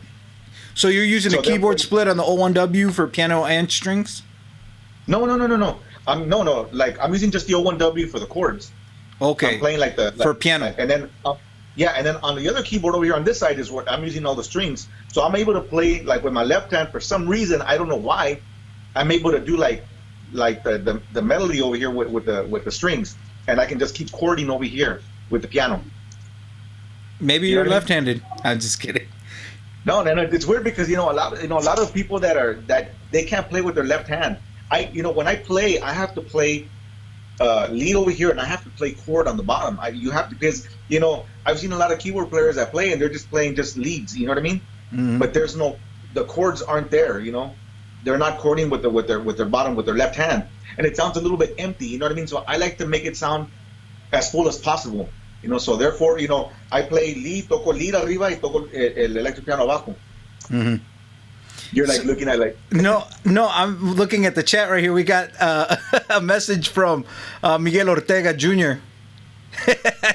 So you're using a keyboard split on the O1W for piano and strings? No. No. Like, I'm using just the O1W for the chords. Okay. I'm playing for piano. And then and then on the other keyboard over here on this side is what I'm using all the strings. So I'm able to play like with my left hand. For some reason, I don't know why, I'm able to do like the melody over here with the strings, and I can just keep chording over here with the piano. Maybe you're left-handed. I'm just kidding. No, it's weird because a lot of people that they can't play with their left hand. When I play, I have to play lead over here, and I have to play chord on the bottom. You have to, because I've seen a lot of keyboard players that play and they're just playing just leads. You know what I mean? Mm-hmm. But the chords aren't there. They're not chording with their bottom, with their left hand, and it sounds a little bit empty. You know what I mean? So I like to make it sound as full as possible. So therefore, I play lead, toco lead arriba, y toco el electric piano abajo. Mm-hmm. You're looking at No, I'm looking at the chat right here. We got a message from Miguel Ortega Jr.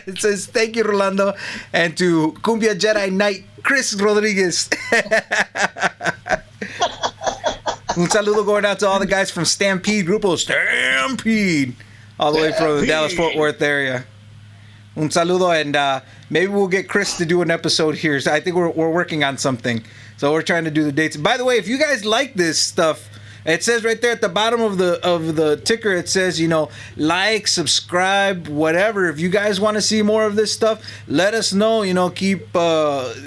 It says, thank you, Rolando, and to Cumbia Jedi Knight, Chris Rodriguez. Un saludo going out to all the guys from Stampede, Grupo Stampede, all the way from the Dallas-Fort Worth area. Un saludo, and maybe we'll get Chris to do an episode here. So I think we're working on something. So we're trying to do the dates. By the way, if you guys like this stuff, it says right there at the bottom of the ticker, it says, like, subscribe, whatever. If you guys want to see more of this stuff, let us know. Keep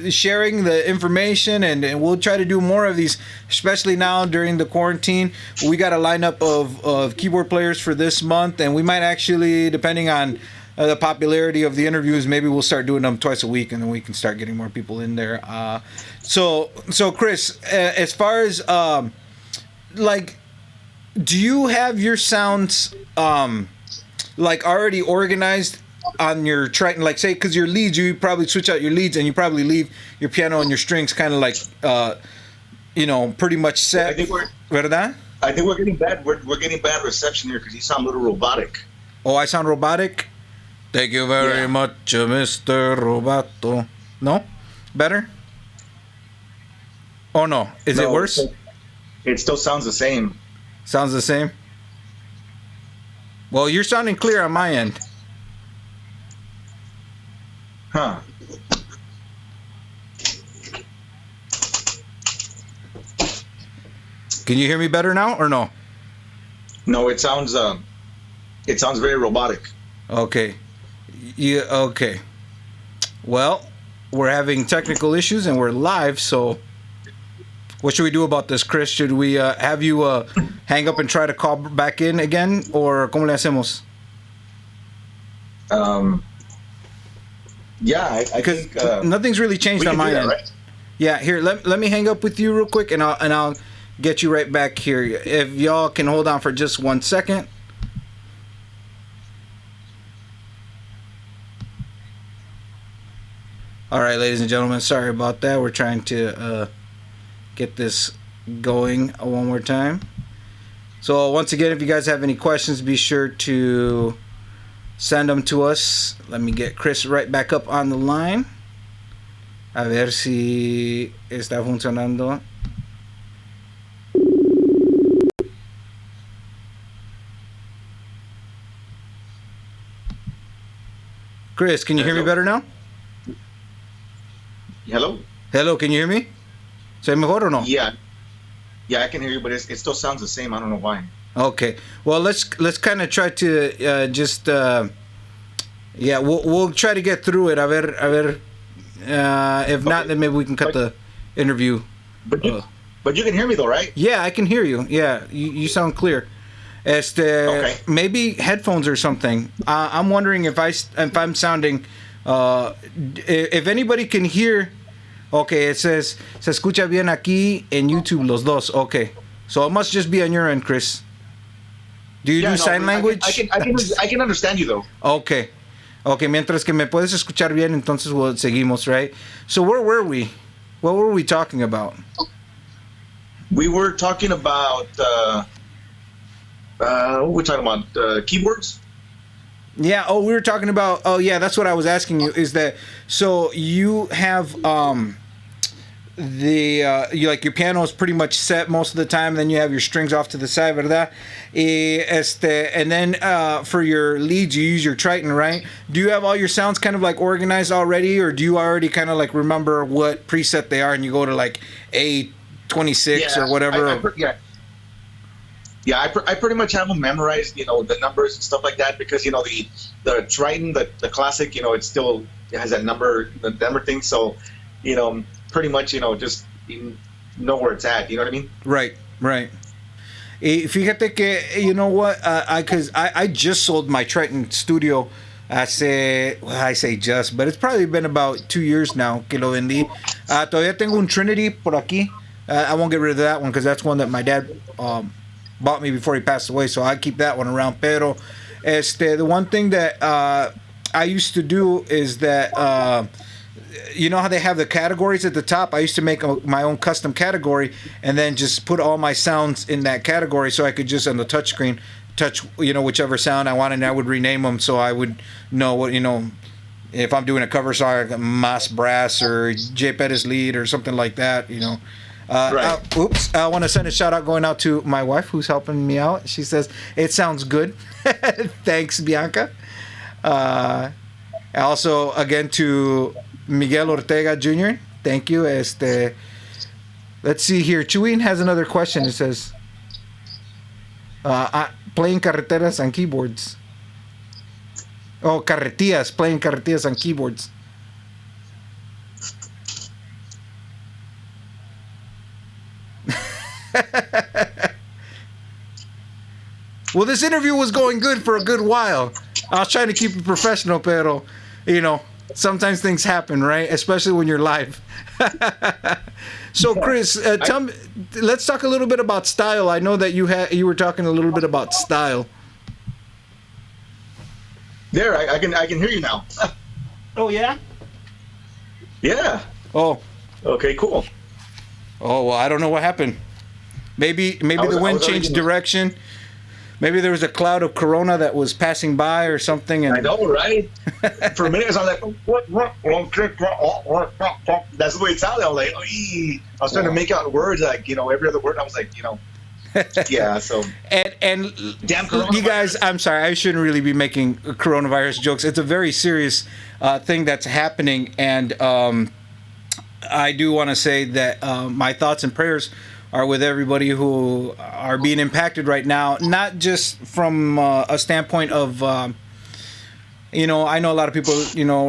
sharing the information, and we'll try to do more of these, especially now during the quarantine. We got a lineup of keyboard players for this month, and we might actually, depending on the popularity of the interviews, maybe we'll start doing them twice a week, and then we can start getting more people in there. So Chris, as far as do you have your sounds already organized on your track? Like, say, because your leads, you probably switch out your leads, and you probably leave your piano and your strings kind of pretty much set. I think ¿Verdad? I think we're getting bad. We're getting bad reception here because you sound a little robotic. Oh, I sound robotic. Thank you very much, Mr. Roboto. No? Better? Oh, no. Is it worse? It still sounds the same. Sounds the same? Well, you're sounding clear on my end. Huh. Can you hear me better now or no? No, it sounds very robotic. Okay. Yeah, okay. Well, we're having technical issues and we're live, so what should we do about this, Chris? Should we have you hang up and try to call back in again, or cómo le hacemos? Yeah, I think nothing's really changed on my end. Right? Yeah, here, let me hang up with you real quick, and I'll get you right back here. If y'all can hold on for just 1 second. All right, ladies and gentlemen, sorry about that. We're trying to get this going one more time. So once again, if you guys have any questions, be sure to send them to us. Let me get Chris right back up on the line. A ver si está funcionando. Chris, can you hear me better now? Hello? Hello, can you hear me? ¿Se mejor o no? Yeah, I can hear you, but it still sounds the same. I don't know why. Okay. Well, let's kind of try to we'll try to get through it. A ver. If not, then maybe we can cut the interview. But you can hear me though, right? Yeah, I can hear you. Yeah, you sound clear. Okay. Maybe headphones or something. I'm wondering if I'm sounding. If anybody can hear. Okay, it says se escucha bien aquí en YouTube los dos. Okay, so it must just be on your end, Chris. Do you do sign language? I can understand you though. Okay, mientras que me puedes escuchar bien, entonces seguimos, right? So where were we? What were we talking about? We were talking about what were we talking about? Keyboards. Yeah. Oh, we were talking about. Oh, yeah. That's what I was asking you. Is that so? You have you like your piano is pretty much set most of the time. Then you have your strings off to the side, verdad? And then for your leads, you use your Triton, right? Do you have all your sounds kind of like organized already, or do you already kind of like remember what preset they are, and you go to like A26 or whatever? Yeah, I pretty much have them memorized, the numbers and stuff like that, because the Triton, the classic, it still has that the number thing. So, pretty much, just you know where it's at. You know what I mean? Right. Fíjate que, you know what? Because I just sold my Triton Studio. I say just, but it's probably been about 2 years now que lo vendí. Todavía tengo un Trinity por aquí. I won't get rid of that one because that's one that my dad bought me before he passed away, so I keep that one around. Pero the one thing that I used to do is that you know how they have the categories at the top? I used to make my own custom category and then just put all my sounds in that category, so I could just on the touch screen touch whichever sound I wanted, and I would rename them so I would know what if I'm doing a cover song like Mas Brass or J Pettis Lead or something like that. Right. Oops. I want to send a shout out going out to my wife who's helping me out. She says, it sounds good. Thanks, Bianca. Also, again, to Miguel Ortega Jr. Thank you. Let's see here. Chuyin has another question. It says, playing carreteras on keyboards. Oh, carretillas. Playing carretillas on keyboards. Well, this interview was going good for a good while. I was trying to keep it professional, pero, sometimes things happen, right? Especially when you're live. So, Chris, let's talk a little bit about style. I know that you were talking a little bit about style. There, I can hear you now. Oh, yeah? Yeah. Oh. Okay, cool. Oh, well, I don't know what happened. Maybe the wind changed direction. Maybe there was a cloud of corona that was passing by or something. And I know, right? For a minute, I was like, what? That's the way it sounded. I was like, I was trying to make out words like, every other word. I was like, yeah. So and damn, you guys, I'm sorry, I shouldn't really be making coronavirus jokes. It's a very serious thing that's happening, and I do want to say that my thoughts and prayers are with everybody who are being impacted right now, not just from a standpoint of, I know a lot of people,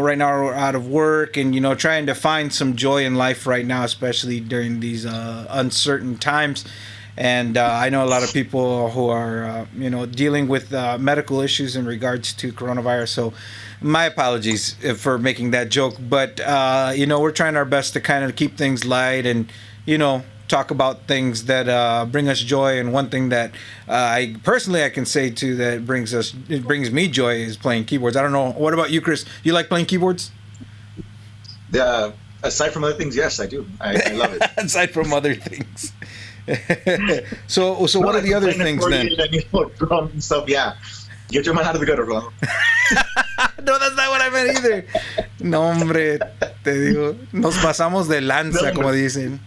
right now are out of work and, trying to find some joy in life right now, especially during these uncertain times. And I know a lot of people who are, dealing with medical issues in regards to coronavirus. So my apologies for making that joke. But, we're trying our best to kind of keep things light and, talk about things that bring us joy. And one thing that I can say too that brings me joy is playing keyboards. I don't know. What about you, Chris? You like playing keyboards? Aside from other things, yes, I do. I love it. Aside from other things. So what are the other things then? Drum and stuff, yeah. Get your mind out of the gutter, bro. No, that's not what I meant either. No, hombre, te digo, nos pasamos de lanza, como dicen.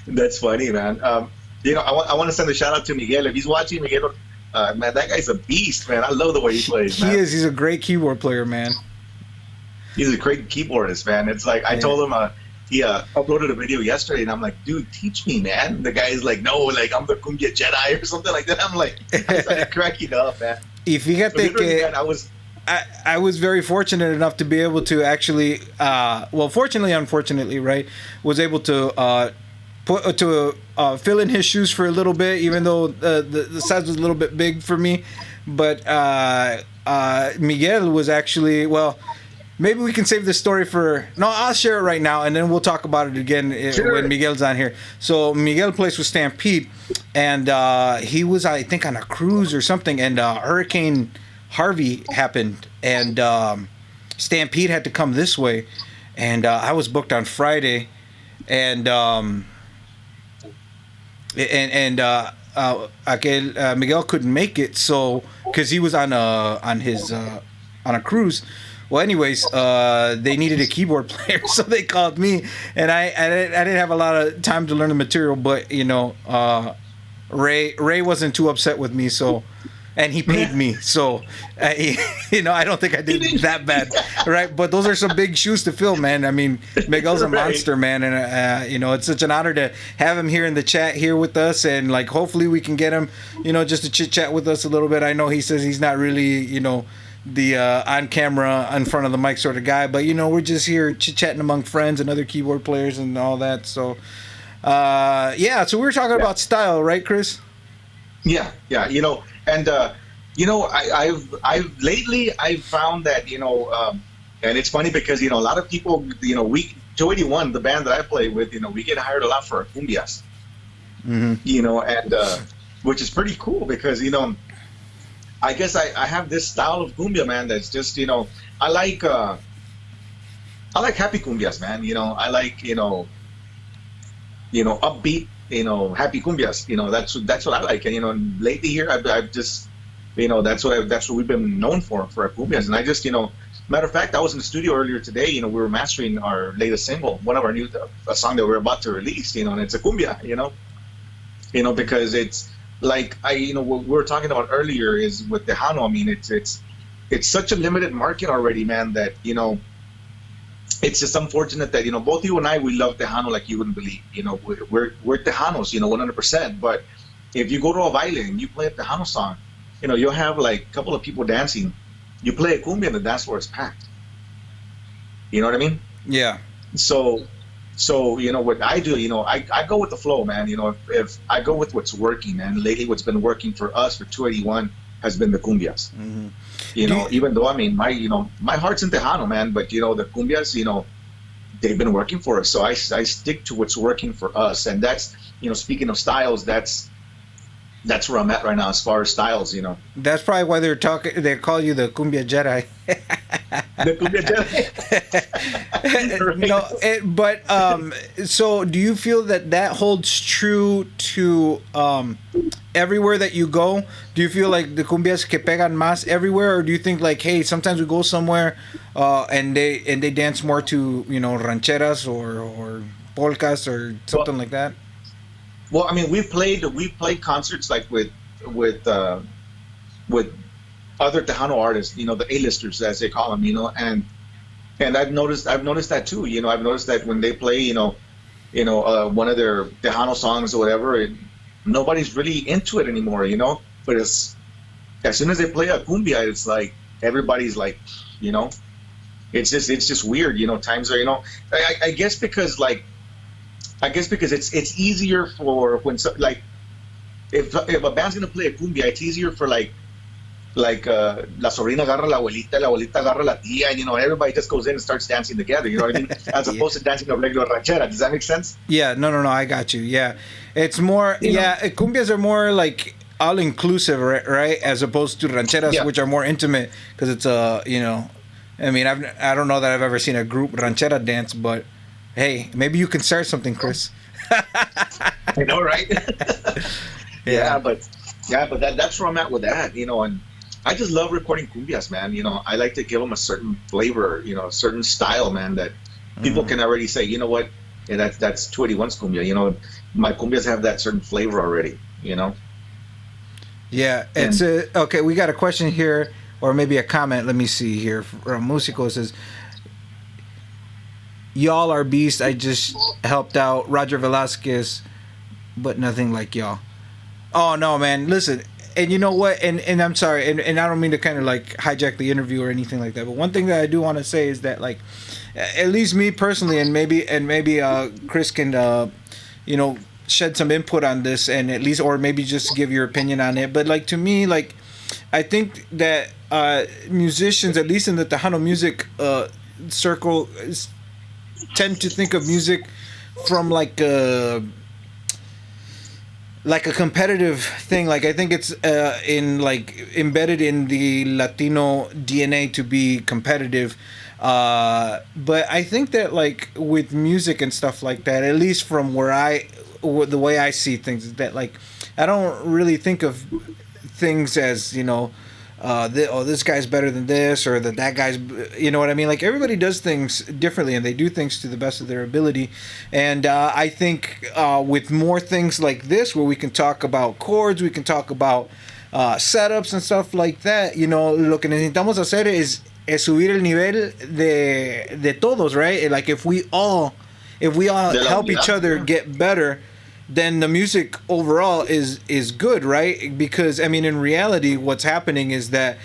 That's funny, man. I want to send a shout out to Miguel. If he's watching, Miguel, man, that guy's a beast, man. I love the way he plays. He is. He's a great keyboard player, man. He's a great keyboardist, man. It's like I told him he uploaded a video yesterday, and I'm like, dude, teach me, man. The guy's like, no, like I'm the Cumbia Jedi or something like that. I'm like, I started cracking up, man. Y fíjate que man, I was very fortunate enough to be able to actually, fortunately, unfortunately, right, was able to fill in his shoes for a little bit, even though the size was a little bit big for me. But Miguel was actually, maybe we can save this story I'll share it right now, and then we'll talk about it again when Miguel's on here. So Miguel plays with Stampede, and he was, I think, on a cruise or something, and Hurricane Harvey happened, and Stampede had to come this way, and I was booked on Friday, and Miguel couldn't make it, so because he was on a cruise. Well, anyways, they needed a keyboard player, so they called me, and I didn't have a lot of time to learn the material, but Ray wasn't too upset with me, so. And he paid me, so I don't think I did that bad, right? But those are some big shoes to fill, man. I mean, Miguel's a monster, man, and it's such an honor to have him here in the chat here with us, and like hopefully we can get him, just to chit chat with us a little bit. I know he says he's not really, the on camera, in front of the mic sort of guy, but we're just here chit chatting among friends and other keyboard players and all that. So, so we were talking about style, right, Chris? Yeah, and I've lately found that and it's funny because a lot of people Joe 81, the band that I play with, we get hired a lot for our cumbias, and which is pretty cool because I guess I have this style of cumbia, man, that's just I like happy cumbias, man. I like upbeat, happy cumbias. That's what I like. And lately here I've just that's what we've been known for our cumbias. And I just matter of fact, I was in the studio earlier today. We were mastering our latest single, one of our new a song that we're about to release. And it's a cumbia. Because it's like what we were talking about earlier is with Tejano. I mean, it's such a limited market already, man. That it's just unfortunate that both you and I, we love Tejano like you wouldn't believe. We're Tejanos, 100%. But if you go to a baile and you play a Tejano song, you'll have like a couple of people dancing. You play a cumbia and the dance floor is packed. You know what I mean? Yeah. So what I do, I go with the flow, man. If I go with what's working, and lately what's been working for us for 281 has been the cumbias. Mm-hmm. Even though my heart's in Tejano, man, but the cumbias, they've been working for us. So I stick to what's working for us, and that's speaking of styles, that's where I'm at right now as far as styles. That's probably why they call you the Cumbia Jedi. The Cumbia Jedi. But so do you feel that holds true to everywhere that you go? Do you feel like the cumbias que pegan más everywhere, or do you think like, hey, sometimes we go somewhere and they dance more to rancheras or polkas or something like that? Well, I mean, we've played concerts like with other Tejano artists, the A-listers as they call them, and I've noticed that too. I've noticed that when they play, one of their Tejano songs or whatever, nobody's really into it anymore, But as soon as they play a cumbia, it's like everybody's like, it's just weird, Times are, I guess because it's easier for when if a band's gonna play a cumbia, it's easier for like la sobrina agarra la abuelita agarra la tía, and everybody just goes in and starts dancing together. You know what I mean? As opposed to dancing a regular ranchera. Does that make sense? Yeah, no, I got you. Yeah, it's more. Cumbias are more like all inclusive, right? As opposed to rancheras, which are more intimate because it's I mean, I don't know that I've ever seen a group ranchera dance, but hey, maybe you can start something, Chris. I know, right? But that's where I'm at with that, and I just love recording cumbias, man. I like to give them a certain flavor, a certain style, man, that people can already say, you know what, that's 281's cumbia. My cumbias have that certain flavor already, Yeah, it's okay. We got a question here, or maybe a comment. Let me see here. From Musico, it says, y'all are beasts. I just helped out Roger Velasquez, but nothing like y'all. Oh no, man! Listen, and you know what? And I'm sorry, and I don't mean to kind of like hijack the interview or anything like that. But one thing that I do want to say is that, like, at least me personally, and maybe Chris can, shed some input on this, and at least, or maybe just give your opinion on it. But like to me, like, I think that musicians, at least in the Tejano music circle, tend to think of music from like like a competitive thing. Like I think it's in like embedded in the Latino DNA to be competitive. But I think that like with music and stuff like that, at least from the way I see things, is that like I don't really think of things as this guy's better than this, or that guy's, you know what I mean? Like everybody does things differently, and they do things to the best of their ability. And I think with more things like this, where we can talk about chords, we can talk about setups and stuff like that. Lo que necesitamos hacer es subir el nivel de todos, right? Like if we all help each other get better, then the music overall is good, right? Because I mean, in reality, what's happening is that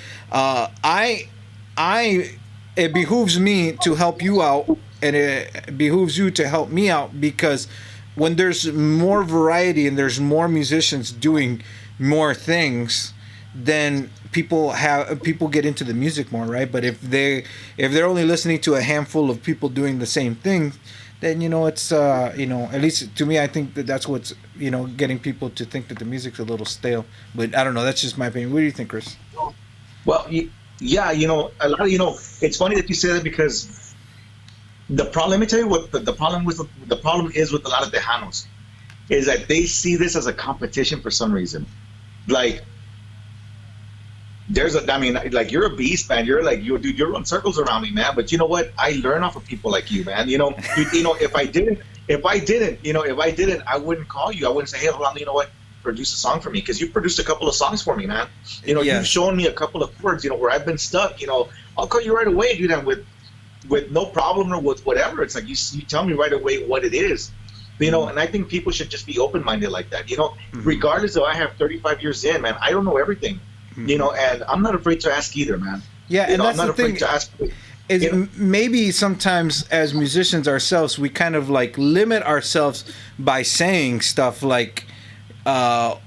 it behooves me to help you out, and it behooves you to help me out, because when there's more variety and there's more musicians doing more things, then people get into the music more, right? But if they're only listening to a handful of people doing the same thing, then it's at least to me, I think that's what's getting people to think that the music's a little stale. But I don't know, that's just my opinion. What do you think, Chris? Well, yeah, a lot of it's funny that you say that, because the problem. Let me tell you what the problem is with a lot of Tejanos, is that they see this as a competition for some reason. Like like you're a beast, man. You're like, dude, you run circles around me, man. But you know what? I learn off of people like you, man. If I didn't, I wouldn't call you. I wouldn't say, hey, Rolando, you know what? Produce a song for me, because you produced a couple of songs for me, man. You've shown me a couple of chords, where I've been stuck. I'll call you right away, dude, and with no problem, or with whatever. It's like you tell me right away what it is. And I think people should just be open-minded like that. Regardless of I have 35 years in, man, I don't know everything. And I'm not afraid to ask either, man. Yeah, and that's I'm not the afraid thing. to ask. Maybe sometimes as musicians ourselves, we kind of like limit ourselves by saying stuff like, or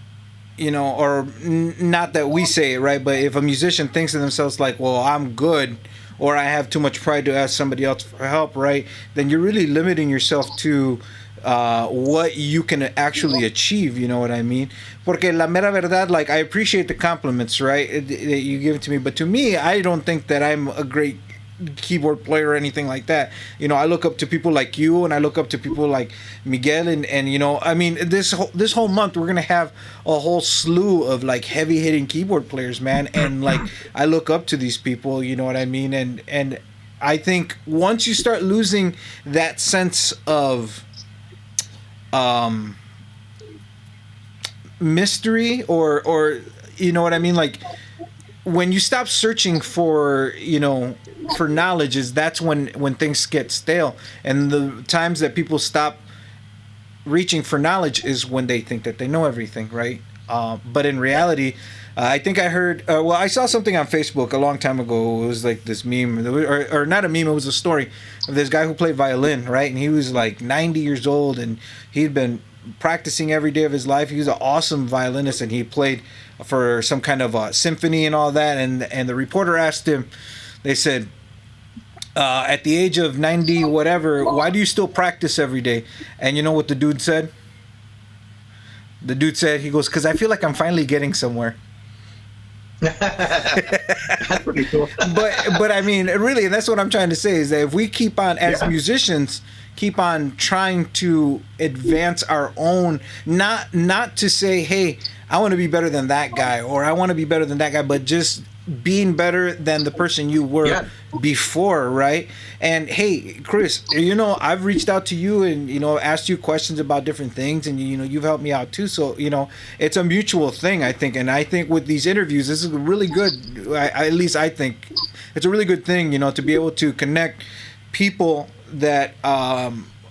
not that we say it, right? But if a musician thinks to themselves like, well, I'm good, or I have too much pride to ask somebody else for help, right? Then you're really limiting yourself to what you can actually achieve, you know what I mean? Porque la mera verdad, like, I appreciate the compliments, right, that you give it to me, but to me, I don't think that I'm a great keyboard player or anything like that. I look up to people like you, and I look up to people like Miguel, and I mean, this whole month we're gonna have a whole slew of like heavy hitting keyboard players, man, and like I look up to these people, you know what I mean? And I think once you start losing that sense of mystery, or you know what I mean, like when you stop searching for knowledge, that's when things get stale, and the times that people stop reaching for knowledge is when they think that they know everything, right? But in reality, I think I heard I saw something on Facebook a long time ago. It was like this meme, or not a meme, it was a story of this guy who played violin, right? And he was like 90 years old, and he'd been practicing every day of his life. He was an awesome violinist, and he played for some kind of a symphony and all that. And the reporter asked him, they said, at the age of 90 whatever, why do you still practice every day? And you know what the dude said? The dude said, he goes, because I feel like I'm finally getting somewhere. That's pretty cool. but I mean, really, and that's what I'm trying to say, is that if we keep on, as musicians, keep on trying to advance our own, not to say, hey, I want to be better than that guy, or I want to be better than that guy, but just being better than the person you were before, right? And hey, Chris, I've reached out to you and asked you questions about different things, and you've helped me out too. So it's a mutual thing, I think. And I think with these interviews, this is really good. At least I think it's a really good thing, to be able to connect people that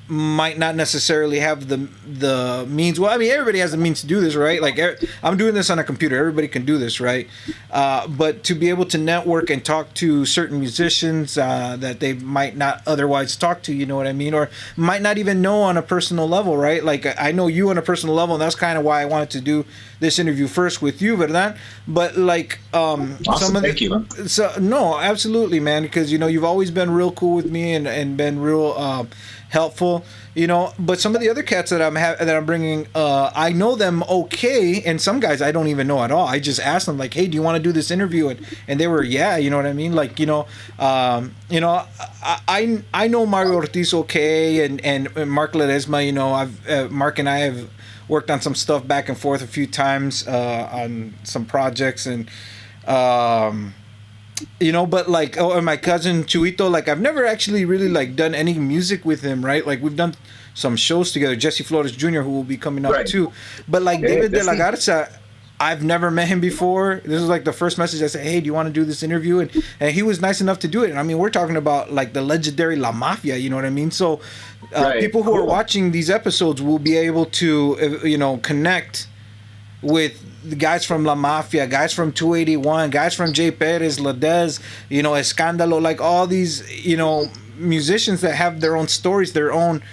might not necessarily have the means. Well, I mean, everybody has the means to do this, right? Like, I'm doing this on a computer. Everybody can do this, right? But to be able to network and talk to certain musicians that they might not otherwise talk to, you know what I mean? Or might not even know on a personal level, right? Like, I know you on a personal level, and that's kind of why I wanted to do this interview first with you, ¿verdad? But like, awesome. some of the, thank you, man. So no, absolutely, man, because you've always been real cool with me, and been real helpful, you know. But some of the other cats that I'm bringing, I know them okay, and some guys I don't even know at all. I just asked them like, "Hey, do you want to do this interview?" And they were, "Yeah," you know what I mean. Like, I know Mario Ortiz okay, and Mark Ledesma. You know, Mark and I have worked on some stuff back and forth a few times on some projects, and but like, and my cousin Chuito, like I've never actually really like done any music with him, right? Like we've done some shows together. Jesse Flores Jr., who will be coming up too, but like David De La Garza, I've never met him before. This is like the first message I said, "Hey, do you want to do this interview?" And he was nice enough to do it. And I mean, we're talking about like the legendary La Mafia, you know what I mean? So people who are watching these episodes will be able to, connect with the guys from La Mafia, guys from 281, guys from J. Perez, Ladez, Escándalo, like all these, musicians that have their own stories, their own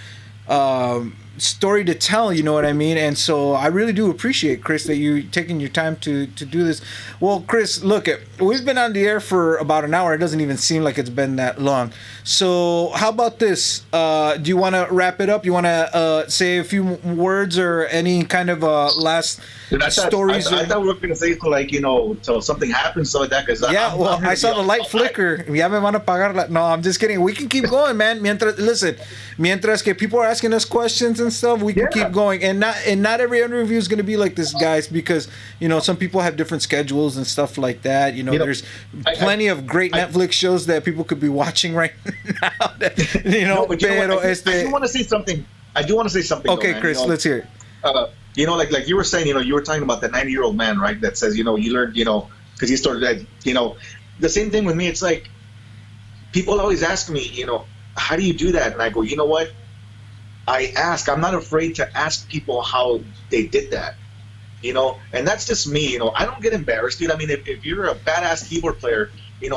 story to tell, you know what I mean? And so I really do appreciate, Chris, that you taking your time to do this. Well, Chris, look, we've been on the air for about an hour. It doesn't even seem like it's been that long. So how about this? Do you want to wrap it up? You want to say a few words or any kind of last stories? I thought we were going to say till something happens so that. Cause I saw the light flicker. Ya me van a pagar. No, I'm just kidding. We can keep going, man. Mientras que people are asking us questions and stuff, we can keep going. And not every interview is going to be like this, guys, because some people have different schedules and stuff like that. There's plenty of great Netflix shows that people could be watching right now. I do want to say something. Okay, though, Chris, let's hear it. Like you were saying, you were talking about the 90-year-old man, right? That says, you learned, because you started, the same thing with me. It's like people always ask me, how do you do that? And I go, you know what? I'm not afraid to ask people how they did that, and that's just me. I don't get embarrassed, dude. I mean, if you're a badass keyboard player,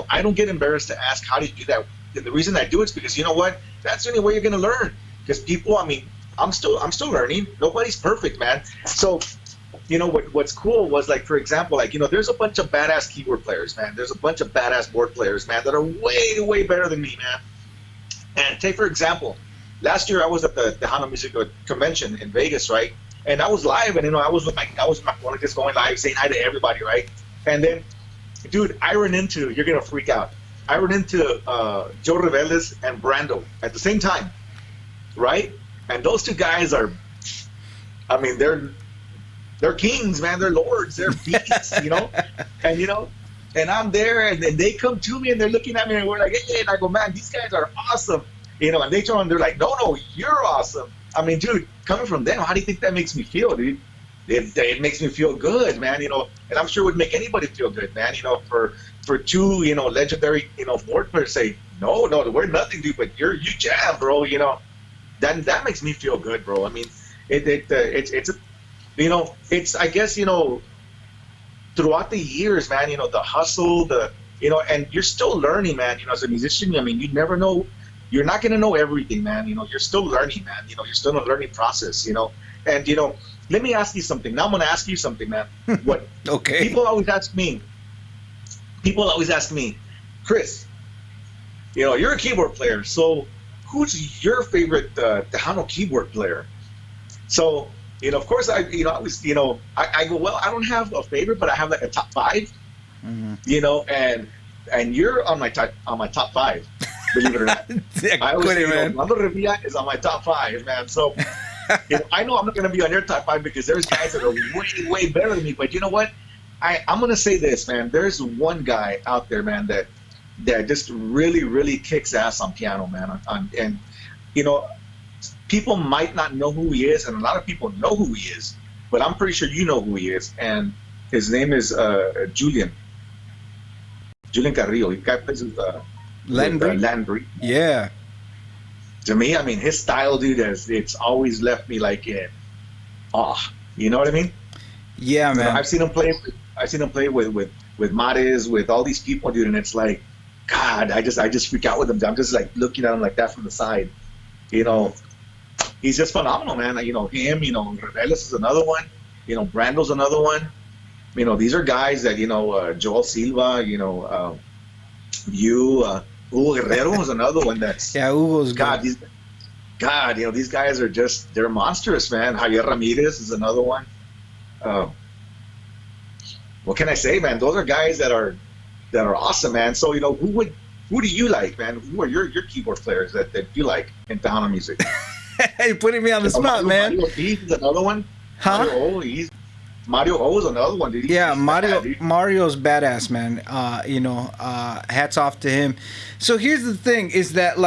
I don't get embarrassed to ask how do you do that. And the reason I do it is because, you know what? That's the only way you're going to learn. Because people, I mean, I'm still learning. Nobody's perfect, man. So, what's cool was, like, for example, like, there's a bunch of badass keyboard players, man. There's a bunch of badass board players, man, that are way, way better than me, man. And take, for example, last year I was at the Tejano Music Convention in Vegas, right? And I was live, and, I was just going live, saying hi to everybody, right? And then, dude, you're going to freak out. I run into Joe Reveles and Brando at the same time, right? And those two guys are, I mean, they're kings, man. They're lords. They're beasts, And I'm there, and then they come to me, and they're looking at me, and we're like, hey, and I go, man, these guys are awesome, And they turn on, they're like, no, you're awesome. I mean, dude, coming from them, how do you think that makes me feel, dude? It makes me feel good, man. And I'm sure it would make anybody feel good, man. For two, legendary, board players say, no, we're nothing, dude, but you jam, bro. That makes me feel good, bro. I mean, it's I guess throughout the years, man. The hustle, and you're still learning, man. As a musician, I mean, you never know. You're not gonna know everything, man. You're still learning, man. You're still in a learning process, And let me ask you something. Now I'm gonna ask you something, man. What? Okay. People always ask me, Chris, you're a keyboard player, so who's your favorite Tejano keyboard player? So, of course, I always, I go, well, I don't have a favorite, but I have like a top 5, and you're on my top 5, believe it or not. I always say, Orlando Revilla is on my top 5, man. So, I know I'm not going to be on your top 5 because there's guys that are way, way better than me, but you know what? I'm going to say this, man. There's one guy out there, man, that just really, really kicks ass on piano, man. And people might not know who he is, and a lot of people know who he is, but I'm pretty sure you know who he is. And his name is Julian Carrillo. He plays with Landry. Yeah. To me, I mean, his style, dude, it's always left me like in awe. You know what I mean? Yeah, man. I've seen him play with Mares, with all these people, dude, and it's like, God, I just freak out with him. I'm just like looking at him like that from the side. He's just phenomenal, man. Him, Reveles is another one. Brando's another one. These are guys that, Joel Silva, Hugo Guerrero is another one that's, yeah, Hugo's God, God, these guys are they're monstrous, man. Javier Ramirez is another one. Uh, what can I say, man? Those are guys that are awesome, man. So, who do you like, man? Who are your keyboard players that you like in Tejano music? You're putting me on the spot, man. Mario P is another one. Huh? Mario O is another one, dude. Yeah, Mario's badass, man. Hats off to him. So here's the thing: is that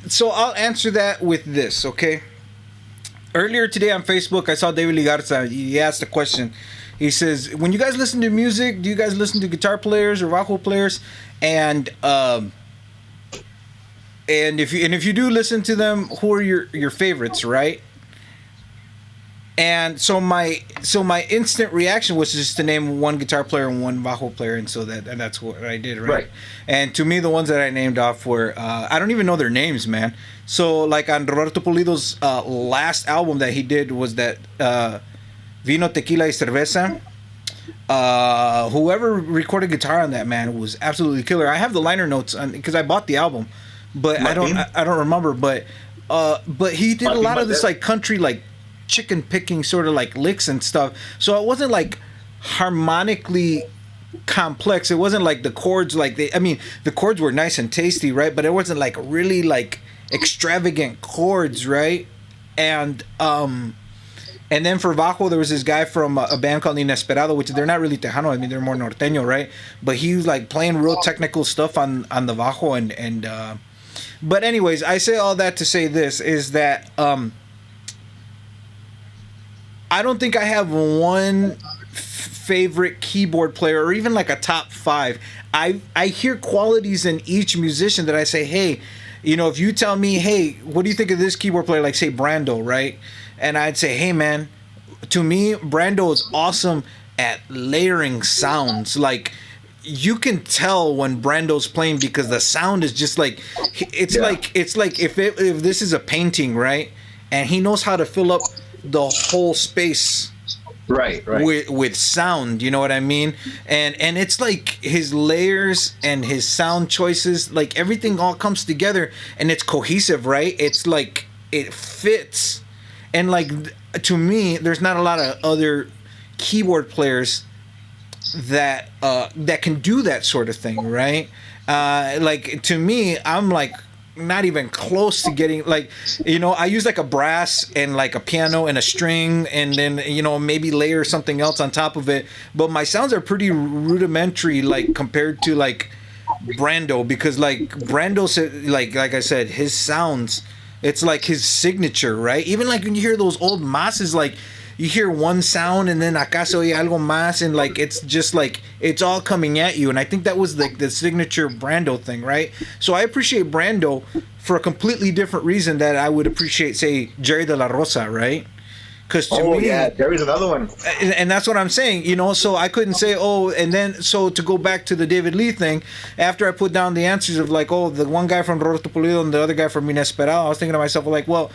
so I'll answer that with this, okay? Earlier today on Facebook, I saw David Ligarza. He asked a question. He says, "When you guys listen to music, do you guys listen to guitar players or bajo players?" And if you do listen to them, who are your favorites, right? And so my instant reaction was just to name one guitar player and one bajo player, and that's what I did, right? And to me, the ones that I named off were I don't even know their names, man. So like on Roberto Pulido's last album that he did was that Vino, Tequila y Cerveza. Whoever recorded guitar on that, man, was absolutely killer. I have the liner notes because I bought the album, but I don't remember. But he did a lot of this like country like chicken picking sort of like licks and stuff, so it wasn't like harmonically complex. It wasn't like the chords the chords were nice and tasty, right? But it wasn't like really like extravagant chords, right? And then for bajo there was this guy from a band called Inesperado, which they're not really Tejano, I mean they're more norteño, right? But he was like playing real technical stuff on the bajo and but anyways, I say all that to say this is that I don't think I have one favorite keyboard player or even like a top 5. I hear qualities in each musician that I say, hey, if you tell me, hey, what do you think of this keyboard player? Like say Brando, right? And I'd say, hey man, to me, Brando is awesome at layering sounds. Like you can tell when Brando's playing because the sound is just like, it's like if this is a painting, right? And he knows how to fill up the whole space right with sound, you know what I mean? And it's like his layers and his sound choices, like everything all comes together and it's cohesive, right? It's like it fits. And like to me, there's not a lot of other keyboard players that can do that sort of thing, right? Like to me, I'm like not even close to getting like, I use like a brass and like a piano and a string and then maybe layer something else on top of it, but my sounds are pretty rudimentary like compared to like Brando, because like Brando said, like I said, his sounds, it's like his signature, right? Even like when you hear those old masses, like you hear one sound and then acá se oye algo más, and like it's just like it's all coming at you. And I think that was like the signature Brando thing, right? So I appreciate Brando for a completely different reason that I would appreciate, say, Jerry De La Rosa, right? Because to me, yeah, Jerry's another one. And that's what I'm saying, so I couldn't say, and then, so to go back to the David Lee thing, after I put down the answers of like, the one guy from Roberto Pulido and the other guy from Inesperado, I was thinking to myself, like, well,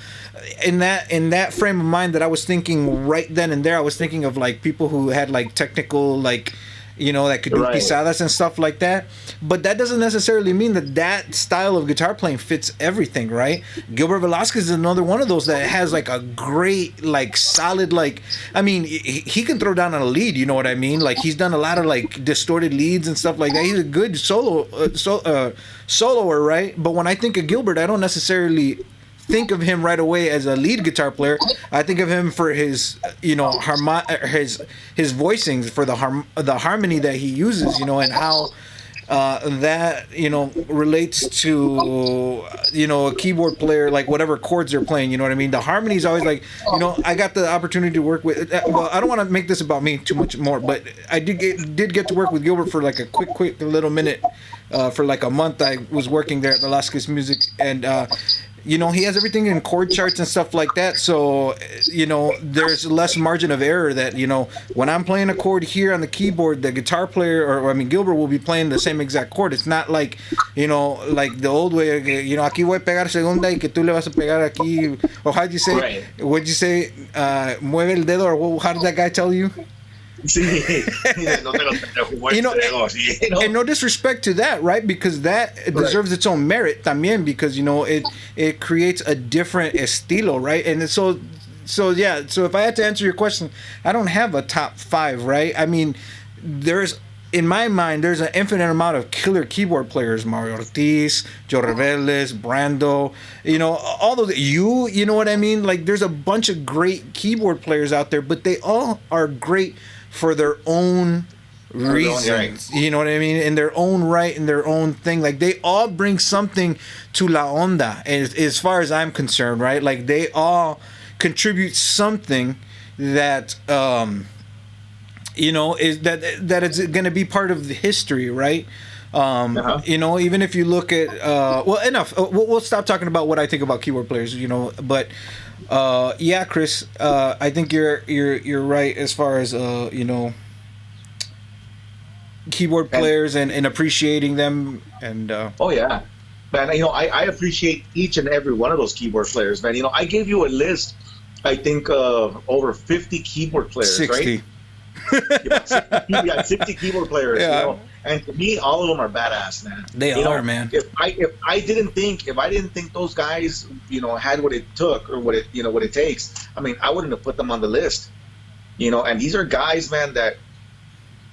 in that frame of mind that I was thinking right then and there, I was thinking of like people who had like technical, like, that could do pisadas and stuff like that. But that doesn't necessarily mean that style of guitar playing fits everything, right? Gilbert Velasquez is another one of those that has like a great, like solid, like, I mean, he can throw down on a lead, you know what I mean? Like he's done a lot of like distorted leads and stuff like that. He's a good soloer, right? But when I think of Gilbert, I don't necessarily think of him right away as a lead guitar player. I think of him for his his voicings, for the harmony that he uses, and how that relates to a keyboard player, like whatever chords they're playing, you know what I mean? The harmony is always like, I got the opportunity to work with, well, I don't want to make this about me too much more, but I did get to work with Gilbert for like a quick little minute, for like a month. I was working there at Velasquez Music, and he has everything in chord charts and stuff like that. So, there's less margin of error that, when I'm playing a chord here on the keyboard, the guitar player, Gilbert will be playing the same exact chord. It's not like, like the old way, aquí voy a pegar segunda y que tú le vas a pegar aquí. Or how'd you say? Right. What'd you say? Mueve el dedo, or how did that guy tell you? Sí, no te lo You know, you know? and no disrespect to that, right? Because that deserves its own merit también, because you know it creates a different estilo, right? And so yeah, so if I had to answer your question, I don't have a top five, right? I mean, there's in my mind there's an infinite amount of killer keyboard players: Mario Ortiz, Joe Reveles, Brando, you know, all those, you know what I mean? Like there's a bunch of great keyboard players out there, but they all are great for their own reasons. You know what I mean? In their own right, in their own thing. Like they all bring something to La Onda, as far as I'm concerned, right? Like they all contribute something that you know is that is going to be part of the history, right? You know, even if you look at well, enough. We'll stop talking about what I think about keyboard players, you know, but yeah, Chris, I think you're right as far as you know, keyboard players and appreciating them and oh yeah, man. You know, I appreciate each and every one of those keyboard players, man. You know, I gave you a list, I think of over 50 keyboard players, 60. right? Yeah, 60 keyboard players, Yeah. you know, and to me, all of them are badass, man. They You are, know, man. If I didn't think those guys, you know, had what it took or what it takes, I mean, I wouldn't have put them on the list, you know. And these are guys, man, that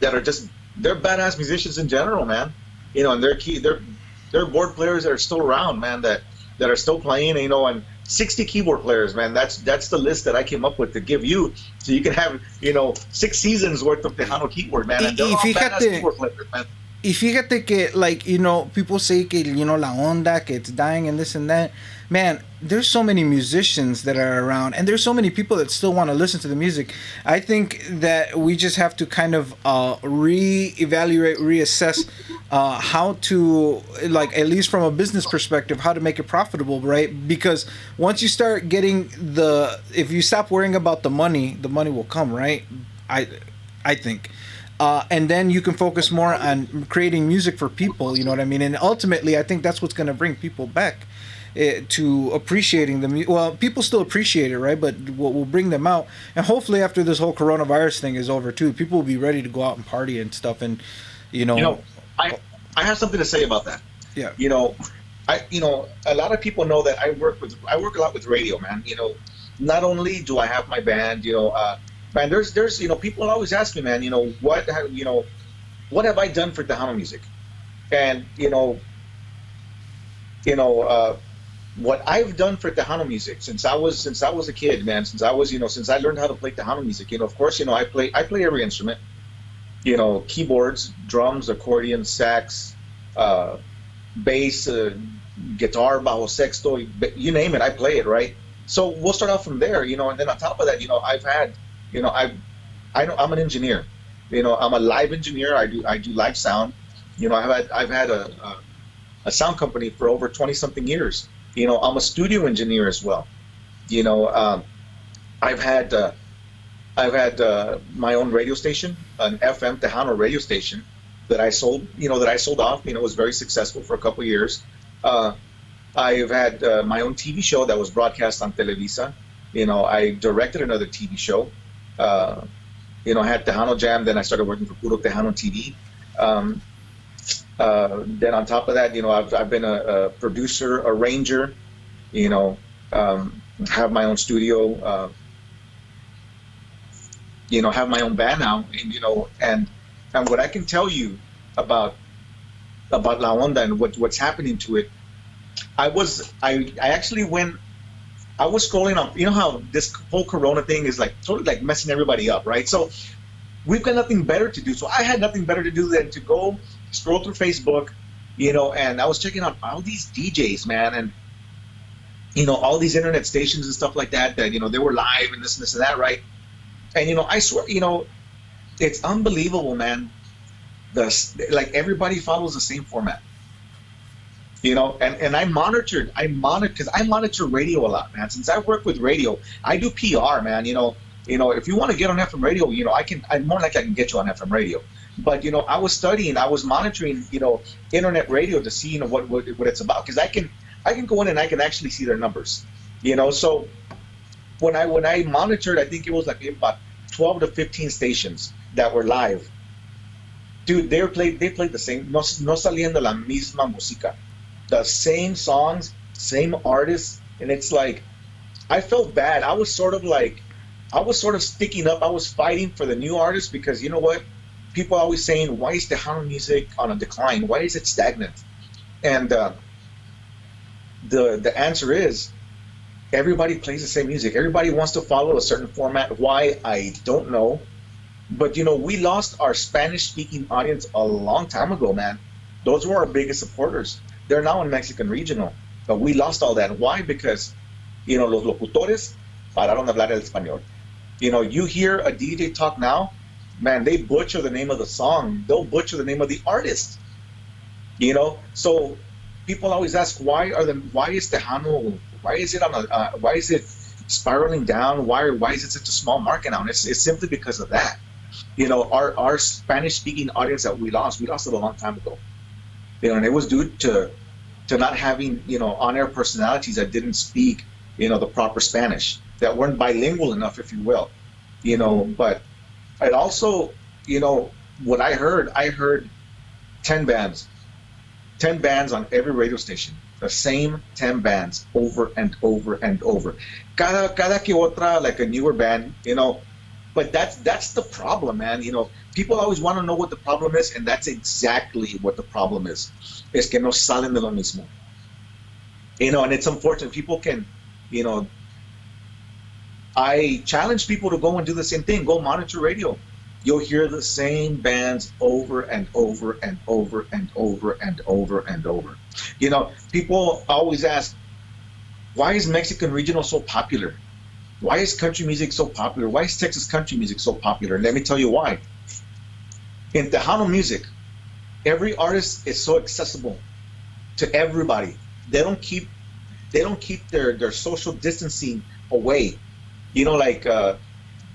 are just they're badass musicians in general, man. You know, and they're board players that are still around, man, that are still playing, you know, and 60 keyboard players, man. That's the list that I came up with to give you, so you can have, you know, 6 seasons worth of Tejano keyboard, man. And they're all badass keyboard players, man. Y fíjate que, like, you know, people say que, you know, la onda, que it's dying and this and that. Man, there's so many musicians that are around, and there's so many people that still want to listen to the music. I think that we just have to kind of reevaluate, reassess how to, like, at least from a business perspective, how to make it profitable, right? Because once you start getting if you stop worrying about the money will come, right? I think. And then you can focus more on creating music for people, you know what I mean? And ultimately, I think that's what's going to bring people back to appreciating the music. Well, people still appreciate it, right? But what will bring them out, and hopefully after this whole coronavirus thing is over too, people will be ready to go out and party and stuff. And, you know I have something to say about that. Yeah. You know, a lot of people know that I work a lot with radio, man. You know, not only do I have my band, you know, man, there's you know, people always ask me, man, you know, what have I done for Tejano music? And what I've done for Tejano music since I was a kid, man, since I learned how to play Tejano music, you know, of course, you know, I play every instrument, you know, keyboards, drums, accordion, sax, bass, guitar, bajo sexto, you name it, I play it, right? So we'll start off from there, you know, and then on top of that, you know, I'm an engineer. You know, I'm a live engineer. I do live sound. You know, I've had a sound company for over 20 something years. You know, I'm a studio engineer as well. You know, I've had my own radio station, an FM Tejano radio station that I sold off. You know, it was very successful for a couple of years. I've had my own TV show that was broadcast on Televisa. You know, I directed another TV show. You know, I had Tejano Jam. Then I started working for Puro Tejano TV. Then on top of that, you know, I've been a producer, arranger. You know, have my own studio. You know, have my own band now. And you know, and what I can tell you about La Onda and what's happening to it. I actually went. I was scrolling on, you know how this whole Corona thing is like totally like messing everybody up, right? So we've got nothing better to do. So I had nothing better to do than to go scroll through Facebook, you know, and I was checking out all these DJs, man, and you know, all these internet stations and stuff like that, you know, they were live and this and that, right? And you know, I swear, you know, it's unbelievable, man. Like everybody follows the same format. You know, and I monitor because I monitor radio a lot, man. Since I work with radio, I do PR, man. You know, if you want to get on FM radio, you know, I'm more likely I can get you on FM radio. But you know, I was monitoring, you know, internet radio to see, you know, what it's about, because I can go in and I can actually see their numbers. You know, so when I monitored, I think it was like about 12 to 15 stations that were live. Dude, they played the same, no salían de la misma música. The same songs, same artists, and it's like I felt bad. I was sort of sticking up. I was fighting for the new artists because you know what? People are always saying, why is Tejano music on a decline? Why is it stagnant? And the answer is everybody plays the same music. Everybody wants to follow a certain format. Why? I don't know. But you know, we lost our Spanish-speaking audience a long time ago, man. Those were our biggest supporters. They're now in Mexican regional, but we lost all that. Why? Because you know, los locutores pararon de hablar el español. You know, you hear a DJ talk now, man, they butcher the name of the song. They'll butcher the name of the artist. You know, so people always ask, why is Tejano, why is it spiraling down? Why is it such a small market now? And it's simply because of that. You know, our Spanish-speaking audience that we lost it a long time ago. You know, and it was due to not having, you know, on-air personalities that didn't speak, you know, the proper Spanish, that weren't bilingual enough, if you will. You know, but it also, you know, what I heard 10 bands on every radio station, the same 10 bands over and over and over. Cada que otra, like a newer band, you know. But that's the problem, man. You know, people always want to know what the problem is, and that's exactly what the problem is. Es que no salen de lo mismo. You know, and it's unfortunate. People can, you know, I challenge people to go and do the same thing. Go monitor radio. You'll hear the same bands over and over and over and over and over and over. You know, people always ask, why is Mexican regional so popular? Why is country music so popular? Why is Texas country music so popular? Let me tell you why. In Tejano music, every artist is so accessible to everybody. They don't keep their social distancing away. You know, like the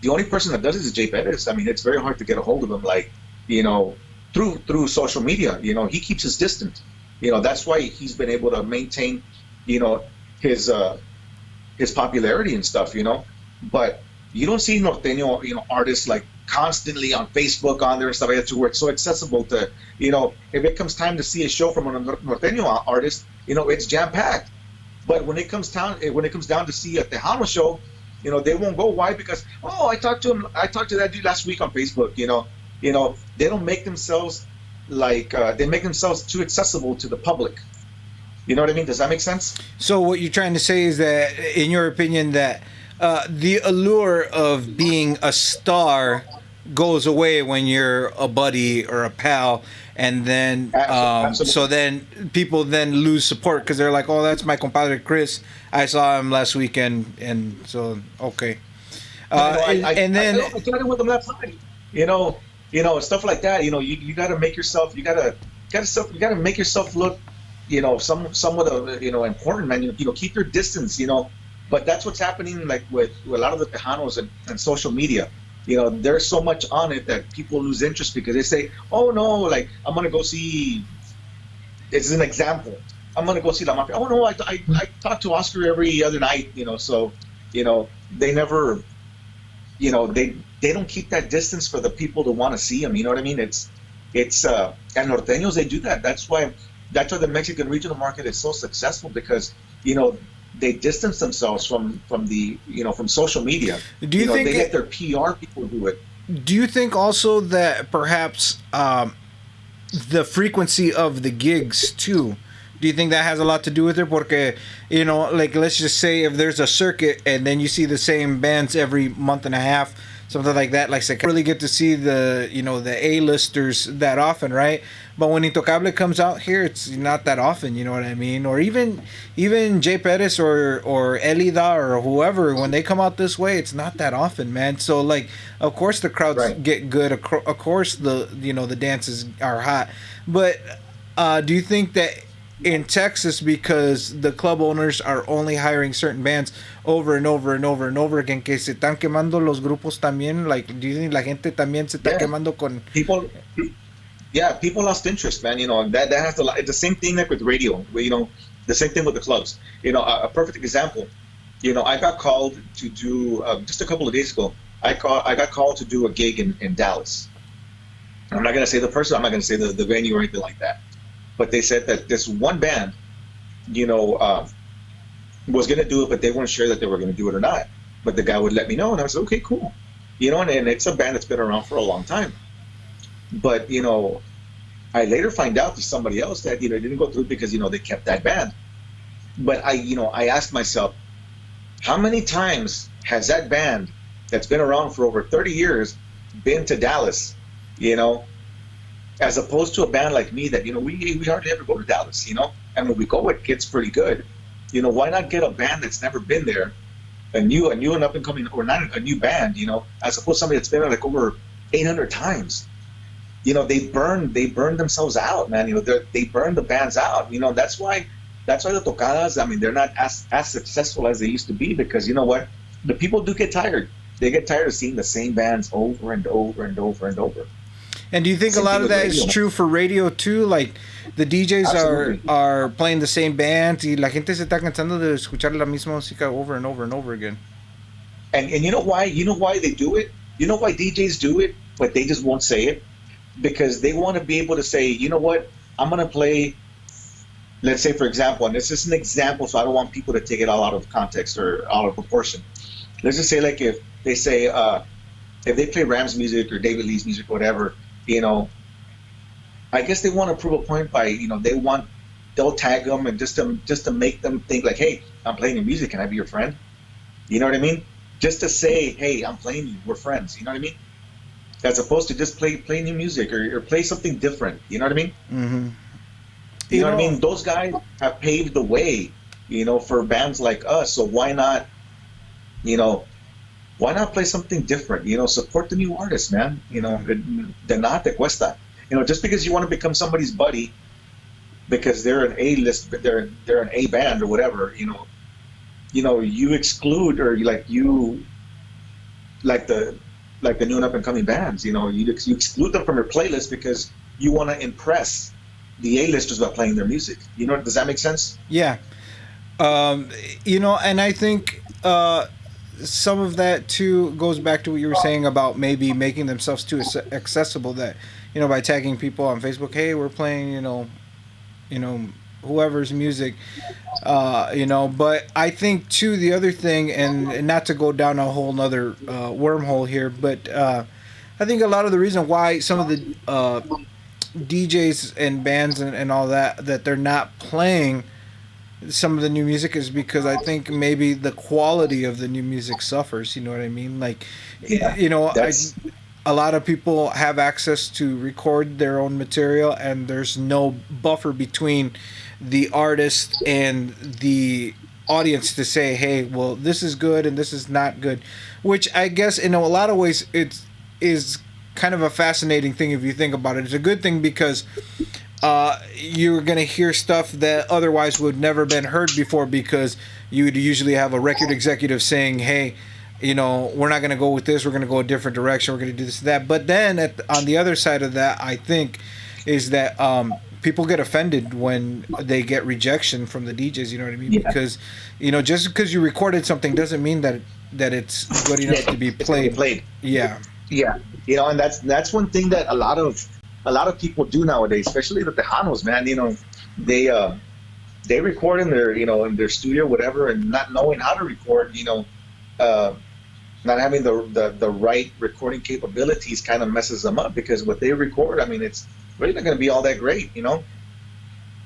only person that does it is Jay Perez. I mean, it's very hard to get a hold of him, like, you know, through social media. You know, he keeps his distance. You know, that's why he's been able to maintain, you know, his popularity and stuff, you know. But you don't see norteño, you know, artists like constantly on Facebook on there and stuff like that, to where it's so accessible to, you know, if it comes time to see a show from a norteño artist, you know, it's jam packed. But when it comes down to see a Tejano show, you know, they won't go. Why? Because, oh, I talked to that dude last week on Facebook. You know, they don't make themselves like they make themselves too accessible to the public. You know what I mean? Does that make sense? So what you're trying to say is that, in your opinion, that the allure of being a star goes away when you're a buddy or a pal, and then Absolutely. so then people then lose support because they're like, oh, that's my compadre Chris. I saw him last weekend, and so okay. I got it with them last night. You know, stuff like that. You know, you got to make yourself. You got to make yourself look, you know, somewhat of, you know, important, man. You know, keep your distance. You know, but that's what's happening, like with a lot of the Tejanos and social media. You know, there's so much on it that people lose interest because they say, oh no, like I'm gonna go see. It's an example. I'm gonna go see La Mafia. Oh no, I talk to Oscar every other night. You know, so you know they never, you know, they don't keep that distance for the people to want to see them. You know what I mean? It's and norteños, they do that. That's why the Mexican regional market is so successful, because you know they distance themselves from the, you know, from social media. Do you think they let their PR people do it? Do you think also that perhaps the frequency of the gigs too? Do you think that has a lot to do with it? Porque, you know, like let's just say if there's a circuit and then you see the same bands every month and a half, something like that, like I really get to see the, you know, the A-listers that often, right? But when Intocable comes out here, it's not that often, you know what I mean? Or even Jay Perez or Elida or whoever, when they come out this way, it's not that often, man. So like, of course the crowds get good, of course the, you know, the dances are hot. But do you think that in Texas, because the club owners are only hiring certain bands over and over and over and over again, que se están quemando los grupos también? Like, do you think la gente también se está quemando con people? Yeah, people lost interest, man. You know, that has to. It's the same thing like with radio. Where, you know, the same thing with the clubs. You know, a perfect example. You know, I got called to do just a couple of days ago. I got called to do a gig in Dallas. I'm not gonna say the person, I'm not gonna say the venue or anything like that. But they said that this one band, you know, was gonna do it, but they weren't sure that they were gonna do it or not. But the guy would let me know, and I was okay, cool. You know, and it's a band that's been around for a long time. But you know, I later find out there's somebody else that, you know, didn't go through because, you know, they kept that band. But I asked myself, how many times has that band that's been around for over 30 years been to Dallas, you know, as opposed to a band like me that, you know, we hardly ever go to Dallas, you know, and when we go, it gets pretty good. You know, why not get a band that's never been there, a new and up and coming, or not a new band, you know, as opposed to somebody that's been there like over 800 times. You know, they burn themselves out, man. You know, they burn the bands out. You know, that's why the tocadas, I mean, they're not as successful as they used to be, because you know what? The people do get tired. They get tired of seeing the same bands over and over and over and over. And do you think a lot of that is true for radio too? Like the DJs are playing the same bands y la gente se está cansando de escuchar la misma música over and over and over again. And you know why? You know why they do it? You know why DJs do it, but they just won't say it? Because they want to be able to say, you know what? I'm going to play, let's say, for example, and this is an example, so I don't want people to take it all out of context or out of proportion. Let's just say, like, if they say, if they play Ram's music or David Lee's music, whatever, you know, I guess they want to prove a point by, you know, they'll tag them and just to make them think like, hey, I'm playing your music, can I be your friend? You know what I mean? Just to say, hey, I'm playing you, we're friends. You know what I mean? As opposed to just play new music or play something different. You know what I mean? Mm-hmm. You know what I mean? Those guys have paved the way, you know, for bands like us. So why not, you know, why not play something different? You know, support the new artists, man. You know, de nada te cuesta. You know, just because you want to become somebody's buddy because they're an A list, they're an A band or whatever. You know, you exclude or like the new and up and coming bands. You know, you exclude them from your playlist because you want to impress the A-listers by playing their music. You know, does that make sense? Yeah. You know, and I think some of that too goes back to what you were saying about maybe making themselves too accessible, that, you know, by tagging people on Facebook, hey, we're playing, you know, whoever's music, you know. But I think too, the other thing, and not to go down a whole nother wormhole here, but I think a lot of the reason why some of the DJs and bands and all that they're not playing some of the new music is because I think maybe the quality of the new music suffers. You know what I mean? Like, yeah, you know, a lot of people have access to record their own material, and there's no buffer between the artist and the audience to say, hey, well, this is good and this is not good, which I guess in a lot of ways it is kind of a fascinating thing if you think about it. It's a good thing because you're going to hear stuff that otherwise would never been heard before, because you would usually have a record executive saying, hey, you know, we're not going to go with this, we're going to go a different direction, we're going to do this and that. But then on the other side of that, I think, is that people get offended when they get rejection from the DJs, you know what I mean? Yeah. Because, you know, just because you recorded something doesn't mean that it's good enough to be played. Yeah. Yeah. You know, and that's one thing that a lot of people do nowadays, especially the Tejanos, man. You know, they record in their studio, whatever, and not knowing how to record, you know, not having the right recording capabilities kind of messes them up, because what they record, I mean, it's really not going to be all that great, you know.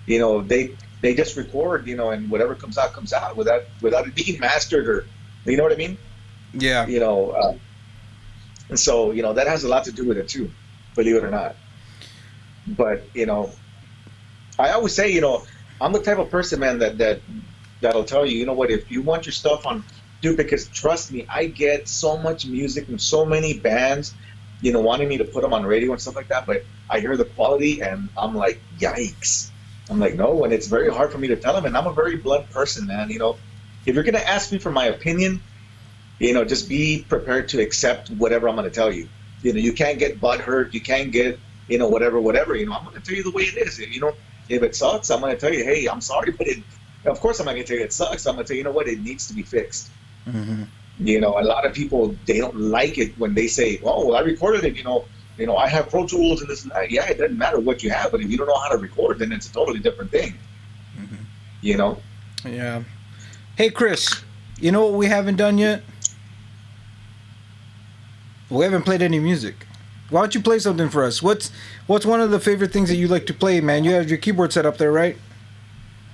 You know, they just record, you know, and whatever comes out without it being mastered, or, you know what I mean? Yeah. You know, and so, you know, that has a lot to do with it too, believe it or not. But, you know, I always say, you know, I'm the type of person, man, that'll tell you, you know what, if you want your stuff on, dude, because trust me, I get so much music from so many bands, you know, wanting me to put them on radio and stuff like that, but I hear the quality and I'm like, yikes. I'm like, no, and it's very hard for me to tell them, and I'm a very blunt person, man. You know, if you're going to ask me for my opinion, you know, just be prepared to accept whatever I'm going to tell you. You know, you can't get butthurt, you can't get, you know, whatever, you know, I'm going to tell you the way it is. You know, if it sucks, I'm going to tell you, hey, I'm sorry, but of course I'm not going to tell you it sucks. I'm going to tell you, you know what, it needs to be fixed. Mm-hmm. A lot of people, they don't like it when they say, "Oh, well, I recorded it." I have Pro Tools and this and that. Yeah, it doesn't matter what you have, but if you don't know how to record, then it's a totally different thing. Mm-hmm. You know. Yeah. Hey, Chris. You know what we haven't done yet? We haven't played any music. Why don't you play something for us? What's one of the favorite things that you like to play, man? You have your keyboard set up there, right?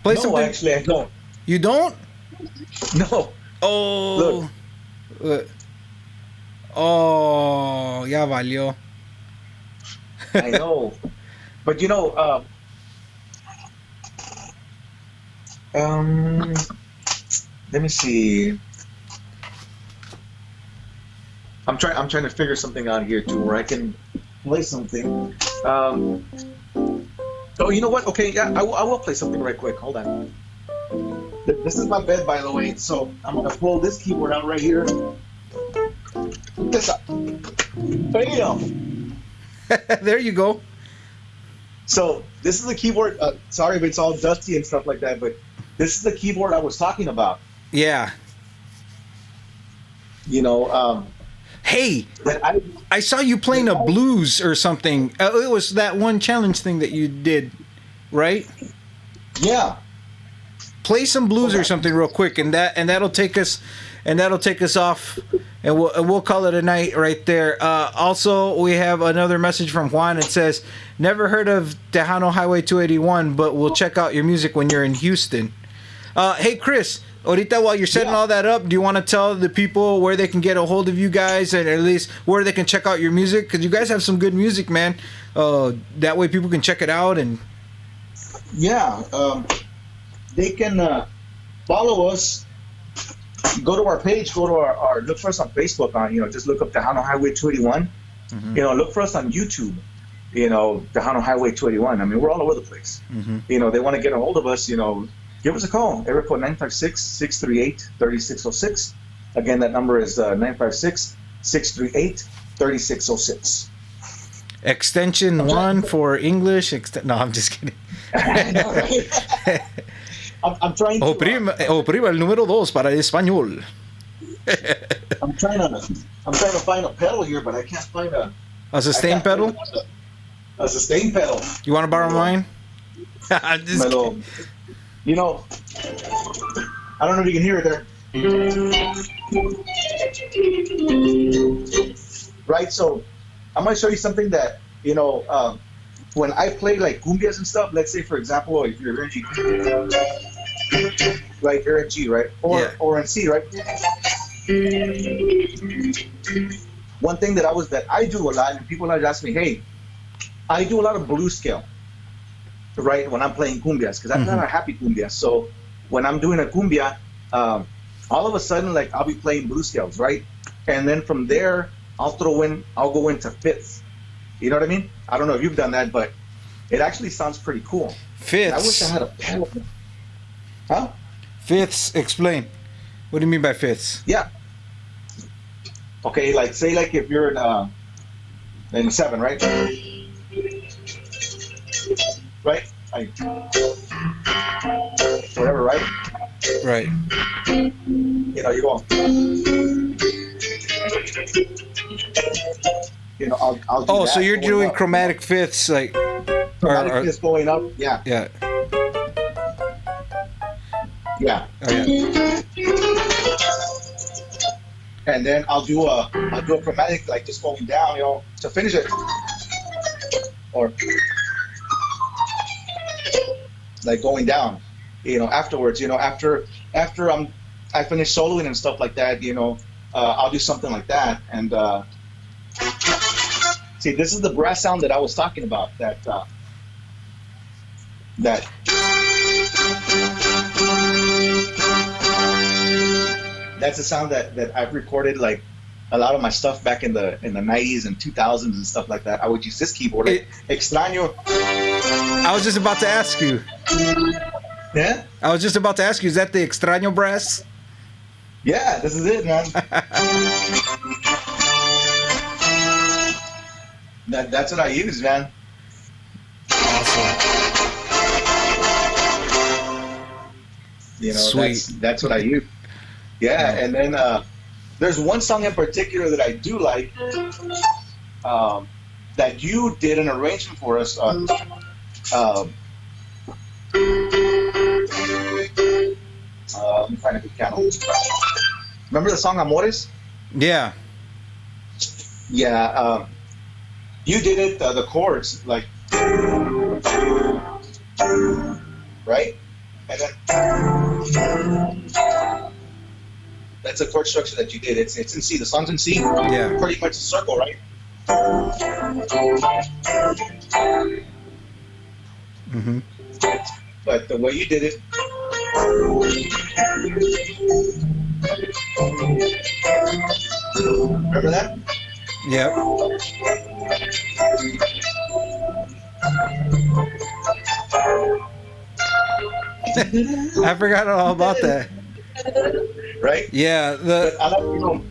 Play something. No, actually, I don't. You don't? No. Oh. Look. Oh, ya valió. I know, but let me see. I'm trying to figure something out here too, where I can play something. Oh, you know what? Okay, yeah, I will play something right quick. Hold on. This is my bed, by the way. So I'm gonna pull this keyboard out right here. This up. There you go. There you go. So this is the keyboard. Sorry if it's all dusty and stuff like that, but this is the keyboard I was talking about. Yeah. Hey, I saw you playing a blues or something. It was that one challenge thing that you did, right? Yeah. Play some blues or something real quick, and that'll take us off, and we'll call it a night right there. Also, we have another message from Juan. It says, "Never heard of Tejano Highway 281, but we'll check out your music when you're in Houston." Hey, Chris. Ahorita, while you're setting all that up, do you want to tell the people where they can get a hold of you guys, and at least where they can check out your music? Because you guys have some good music, man. That way people can check it out. And yeah, they can follow us. Go to our page. Go to our look for us on Facebook. Just look up Tejano Highway 281. Mm-hmm. Look for us on YouTube. Tejano Highway 281. I mean, we're all over the place. Mm-hmm. They want to get a hold of us. Give us a call. Area code 956-638-3606. Again, that number is 956-638-3606. Extension 1 for English. No, I'm just kidding. No, right? I'm trying to... Oprima el número 2 para español. I'm trying to find a pedal here, but I can't find a sustain pedal? A sustain pedal. You want to borrow mine? I'm just kidding. I don't know if you can hear it there. Right, so I'm going to show you something that, when I play like cumbias and stuff, let's say, for example, if you're in G, right, you're in G, right? Or in C, right? One thing that I do a lot, and people always ask me, hey, I do a lot of blues scale. Right, when I'm playing cumbias, because I'm not a happy cumbia. So when I'm doing a cumbia, all of a sudden, like, I'll be playing blues scales, right? And then from there, I'll go into fifths. You know what I mean? I don't know if you've done that, but it actually sounds pretty cool. Fifths? I wish I had a pedal. Huh? Fifths, explain. What do you mean by fifths? Yeah. Okay, say if you're in 7, right? Right? Whatever, right? Right. You go. I'll do that. So you're doing chromatic fifths, like... Chromatic fifths going up, yeah. Yeah. Yeah. Oh, yeah. And then I'll do a chromatic, like, just going down, to finish it. Or... like going down, afterwards, after I finish soloing and stuff like that, I'll do something like that. And see, this is the brass sound that I was talking about. That's a sound that I've recorded, like, a lot of my stuff back in the 90s and 2000s and stuff like that. I would use this keyboard. Extraño. I was just about to ask you. Yeah? I was just about to ask you, is that the Extraño brass? Yeah, this is it, man. That's what I use, man. Awesome. Sweet. That's what I use. Yeah, and then there's one song in particular that I do like, that you did an arrangement for us. Let me find a good piano. Remember the song Amores? Yeah. Yeah. You did it, the chords, like, right? And then that's a chord structure that you did. It's in C. The song's in C. Yeah. Pretty much a circle, right? Mm-hmm. But the way you did it. Remember that? Yep. I forgot all about that. Right? Yeah. But I like, you know.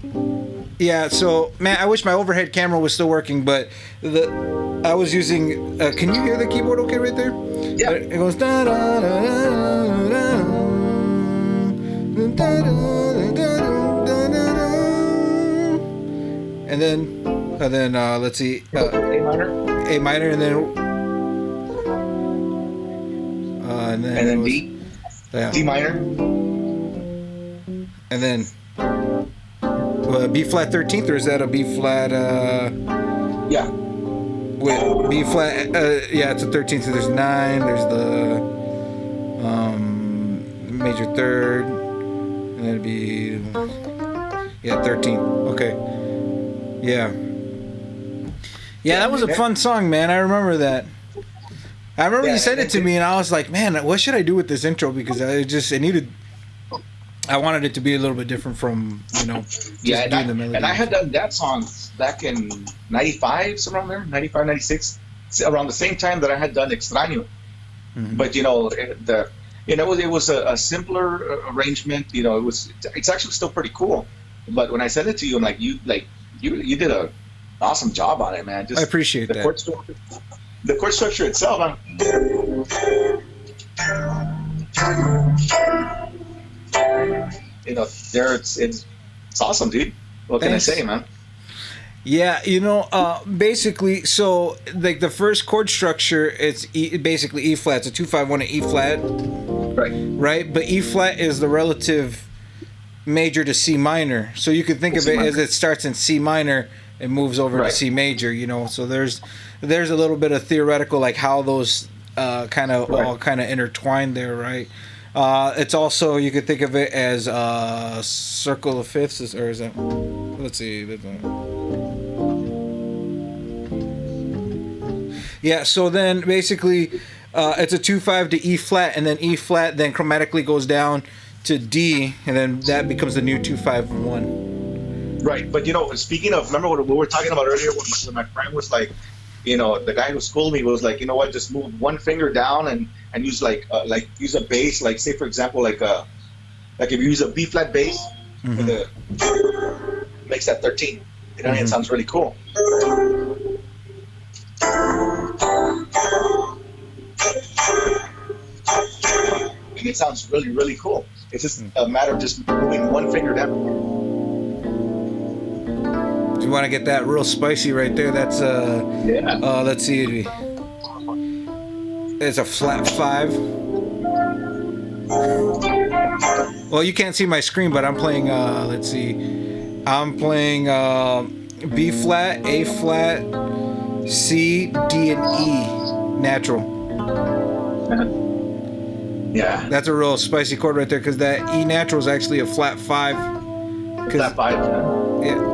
Yeah. So, man, I wish my overhead camera was still working, but I was using. Can you hear the keyboard? Okay, right there. Yeah. It goes. Da, da, da, da, da, da, da, and then let's see. A minor. A minor, and then B. Yeah. D minor. And then B flat 13th, or is that a B flat? Yeah. With B flat, yeah, it's a 13th. So there's 9. There's the major third, and then it'd be 13. Okay. Yeah. Yeah, that was a fun song, man. I remember that. I remember you sent it to me, and I was like, man, what should I do with this intro? Because I wanted it to be a little bit different from, just doing the melody. And I had done that song back in 95, somewhere around there, 95, 96, around the same time that I had done Extraño. Mm-hmm. But, it was a simpler arrangement. It's actually still pretty cool. But when I sent it to you, I'm like, you did a awesome job on it, man. I appreciate that. The chord structure itself, it's awesome, dude. What can I say, man? Yeah, basically, so like the first chord structure, it's basically E flat. It's a 2-5-1 and E flat. Right. But E flat is the relative major to C minor. So you could think of it as it starts in C minor and moves over to C major. So there's a little bit of theoretical, like how those all kind of intertwined there, right? It's also, you could think of it as a circle of fifths, or is that? Let's see. Yeah. So then basically, it's a 2-5 to E flat, and then E flat then chromatically goes down to D, and then that becomes the new 2-5-1. Right, but speaking of, remember what we were talking about earlier when my friend was like, the guy who schooled me was like, what, just move one finger down and use use a bass, like say for example, like if you use a B flat bass, mm-hmm. Makes that 13. Mm-hmm. It sounds really cool. And it sounds really, really cool. It's just a matter of just moving one finger down. You want to get that real spicy right there. That's let's see, it's a flat 5. Well, you can't see my screen, but I'm playing let's see, I'm playing B flat, A flat, C, D, and E natural. Yeah, that's a real spicy chord right there, because that E natural is actually a flat 5. Flat 5. Yeah.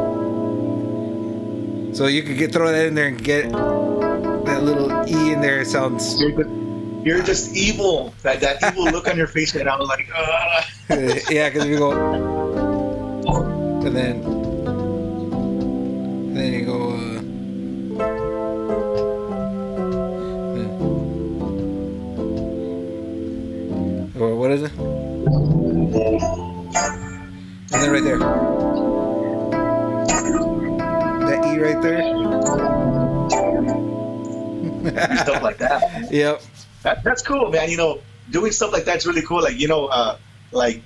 So you could throw that in there and get that little E in there. It sounds. You're just evil. That evil look on your face, and I was like, yeah, because you go, and then you go. Or what is it? And then right there. That E right there. Stuff like that. Yep. That's cool, man. Doing stuff like that's really cool. Like,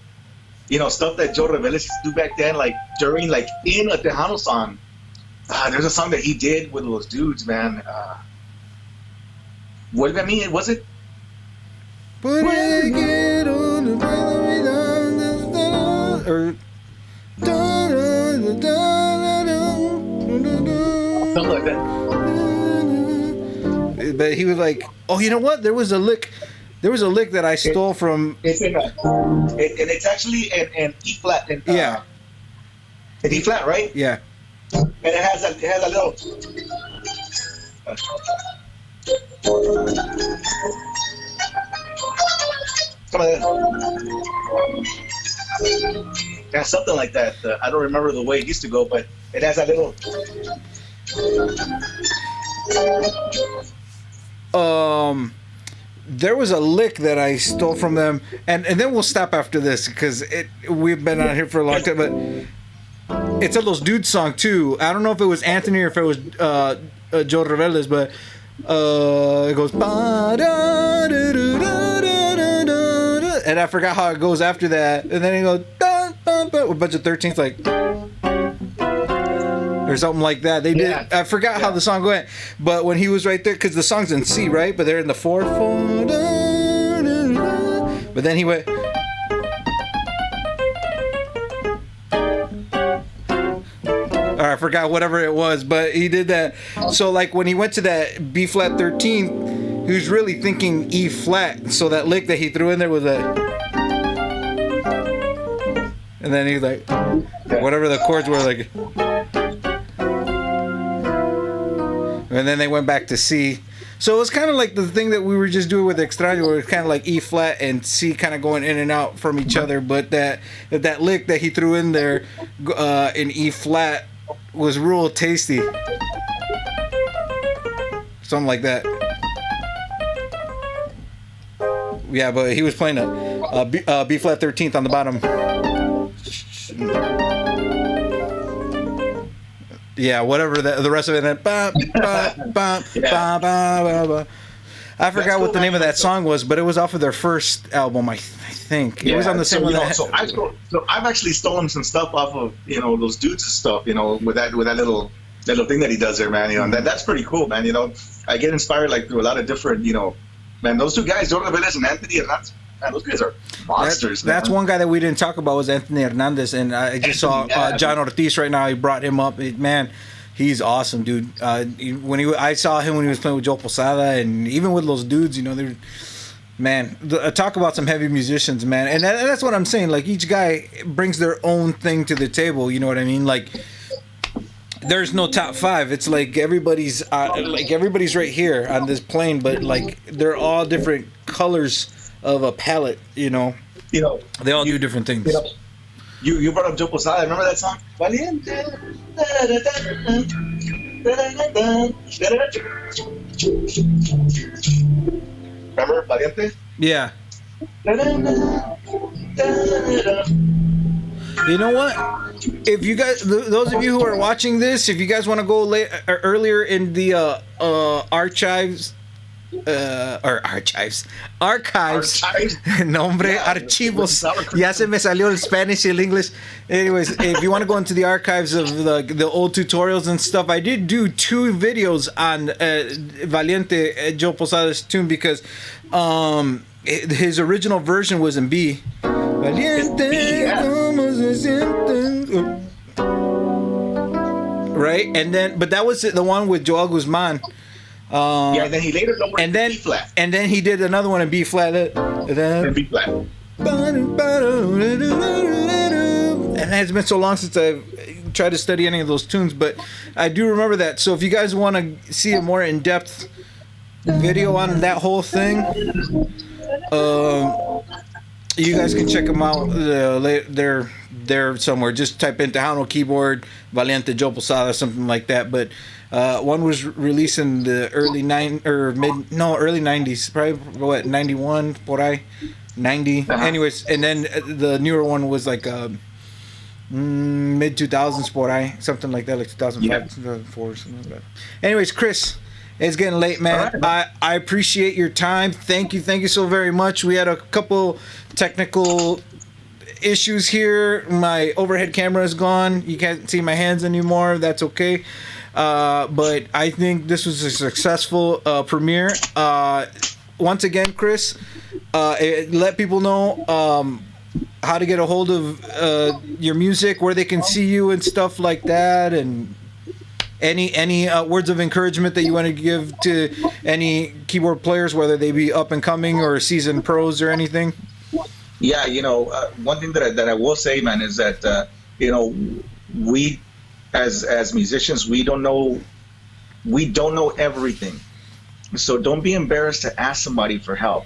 stuff that Joe Reveles used to do back then, like during, like in a Tejano song. There's a song that he did with those dudes, man. What did I mean? Was it? Or Something like that. But he was like, oh, you know what? There was a lick that I stole from. It's in and it's actually an E flat. Yeah. An E flat, right? Yeah. And it has a little. Come on. Yeah, something like that. I don't remember the way it used to go, but it has a little. There was a lick that I stole from them, and then we'll stop after this because we've been on here for a long time, but it's a Los Dudes song too. I don't know if it was Anthony or if it was Joe Reveles, but it goes and I forgot how it goes after that, and then it goes with a bunch of 13s like or something like that. They did. Yeah. I forgot how the song went, but when he was right there, because the song's in C, right? But they're in the 4/4. But then he went. Or I forgot whatever it was, but he did that. So like when he went to that B flat 13, he was really thinking E flat. So that lick that he threw in there was a. And then he's like, whatever the chords were like. And then they went back to C. So it was kind of like the thing that we were just doing with Extraño, where it's kind of like E flat and C kind of going in and out from each other. But that lick that he threw in there in E flat was real tasty. Something like that. Yeah, but he was playing a B flat 13th on the bottom. Yeah, whatever the rest of it. And then, I forgot what the name of that song was, but it was off of their first album, I think. It was on the same one. So I've actually stolen some stuff off of those dudes and stuff. With that little thing that he does there, man. And that's pretty cool, man. I get inspired like through a lot of different. Man, those two guys, Joe Reveles and Anthony Hernandez. Man, those guys are monsters. That's one guy that we didn't talk about was Anthony Hernandez, and I just saw John Ortiz right now. He brought him up. Man, he's awesome, dude. I saw him when he was playing with Joe Posada, and even with those dudes, they're man. Talk about some heavy musicians, man. And that's what I'm saying. Like each guy brings their own thing to the table. You know what I mean? Like there's no top five. It's like everybody's right here on this plane, but like they're all different colors of a palette, they all do different things. You brought up Joe Posada. Remember that song? Valiente. Remember Valiente? Yeah. You know what? If you guys, those of you who are watching this, if you guys want to go earlier in the archives. Nombre, archivos. Ya se me salió el Spanish y el English. Anyways, if you want to go into the archives of the old tutorials and stuff, I did do 2 videos on Valiente, Joe Posada's tune, because his original version was in B. Valiente, como se sienten. Right? And then, but that was the one with Joel Guzman. And then he later went to B flat. And then he did another one in B flat. And B flat. And it's been so long since I've tried to study any of those tunes, but I do remember that. So if you guys want to see a more in-depth video on that whole thing, you guys can check them out. They're somewhere. Just type in Tejano keyboard, Valiente Joe Posada, something like that. But one was released in the early 90s, probably what 91 por ahí, 90. Anyways, and then the newer one was like mid 2000s por ahí, something like that, like 2005, 2004, something like that. Anyways, Chris, it's getting late, man. Right. I appreciate your time. Thank you so very much. We had a couple technical issues here. My overhead camera is gone. You can't see my hands anymore. That's okay. But I think this was a successful premiere. Once again, Chris, let people know how to get a hold of your music, where they can see you and stuff like that, and any words of encouragement that you want to give to any keyboard players, whether they be up and coming or seasoned pros or anything. Yeah, one thing that I will say, man, is that we as musicians, we don't know everything. So don't be embarrassed to ask somebody for help.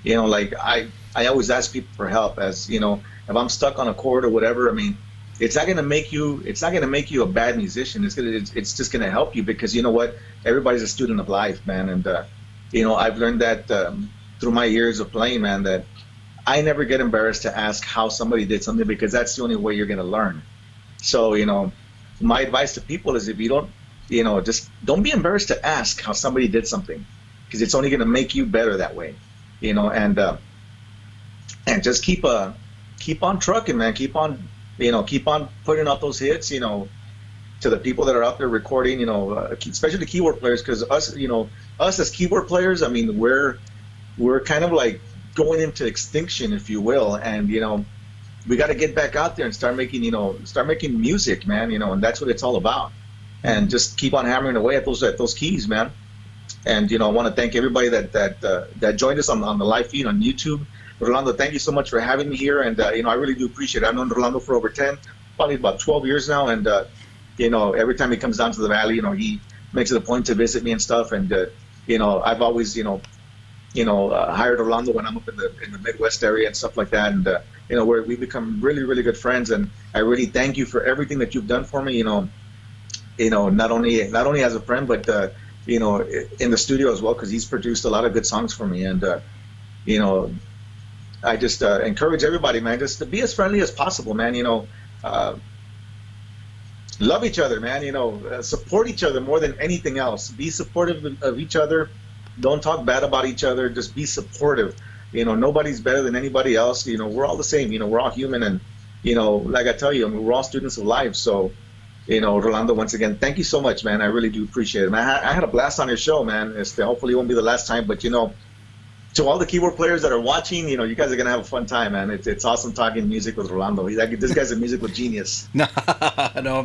Like I always ask people for help, as if I'm stuck on a chord or whatever. I mean, it's not gonna make you a bad musician. It's just gonna help you, because you know what? Everybody's a student of life, man. And I've learned that through my years of playing, man, that I never get embarrassed to ask how somebody did something, because that's the only way you're gonna learn. So my advice to people is, if you don't, just don't be embarrassed to ask how somebody did something, because it's only gonna make you better that way. And just keep on trucking, man. Keep on putting out those hits, to the people that are out there recording, especially the keyboard players, because us as keyboard players, I mean, we're kind of like going into extinction, if you will. And we got to get back out there and start making music, man. And that's what it's all about. And just keep on hammering away at those keys, man. And I want to thank everybody that joined us on the live feed on YouTube. Rolando, thank you so much for having me here, and I really do appreciate it. I've known Rolando for over probably about 12 years now, and every time he comes down to the valley, he makes it a point to visit me and stuff. And I've always hired Rolando when I'm up in the Midwest area and stuff like that, and we've become really, really good friends. And I really thank you for everything that you've done for me. Not only as a friend, but in the studio as well, because he's produced a lot of good songs for me. And I just encourage everybody, man, just to be as friendly as possible, man. Love each other, man. Support each other more than anything else. Be supportive of each other. Don't talk bad about each other. Just be supportive. Nobody's better than anybody else. We're all the same. We're all human, and like I tell you, we're all students of life. So, Rolando, once again, thank you so much, man. I really do appreciate it, man. I had a blast on your show, man. Hopefully it won't be the last time, but to all the keyboard players that are watching, you guys are gonna have a fun time, man. It's awesome talking music with Rolando. This guy's a musical genius. No,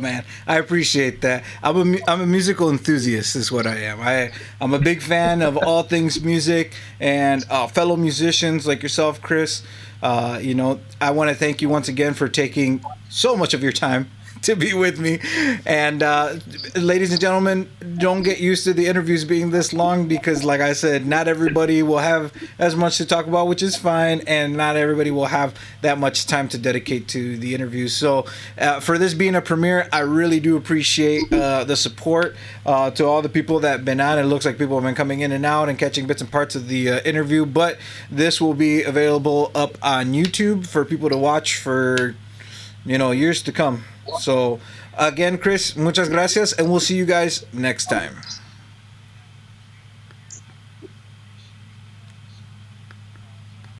man, I appreciate that. I'm a musical enthusiast, is what I am. I'm a big fan of all things music, and fellow musicians like yourself, Chris. I want to thank you once again for taking so much of your time to be with me. And ladies and gentlemen, don't get used to the interviews being this long, because like I said, not everybody will have as much to talk about, which is fine, and not everybody will have that much time to dedicate to the interviews. So for this being a premiere, I really do appreciate the support to all the people that have been on. It looks like people have been coming in and out and catching bits and parts of the interview, but this will be available up on YouTube for people to watch for years to come. So again, Chris, muchas gracias, and we'll see you guys next time.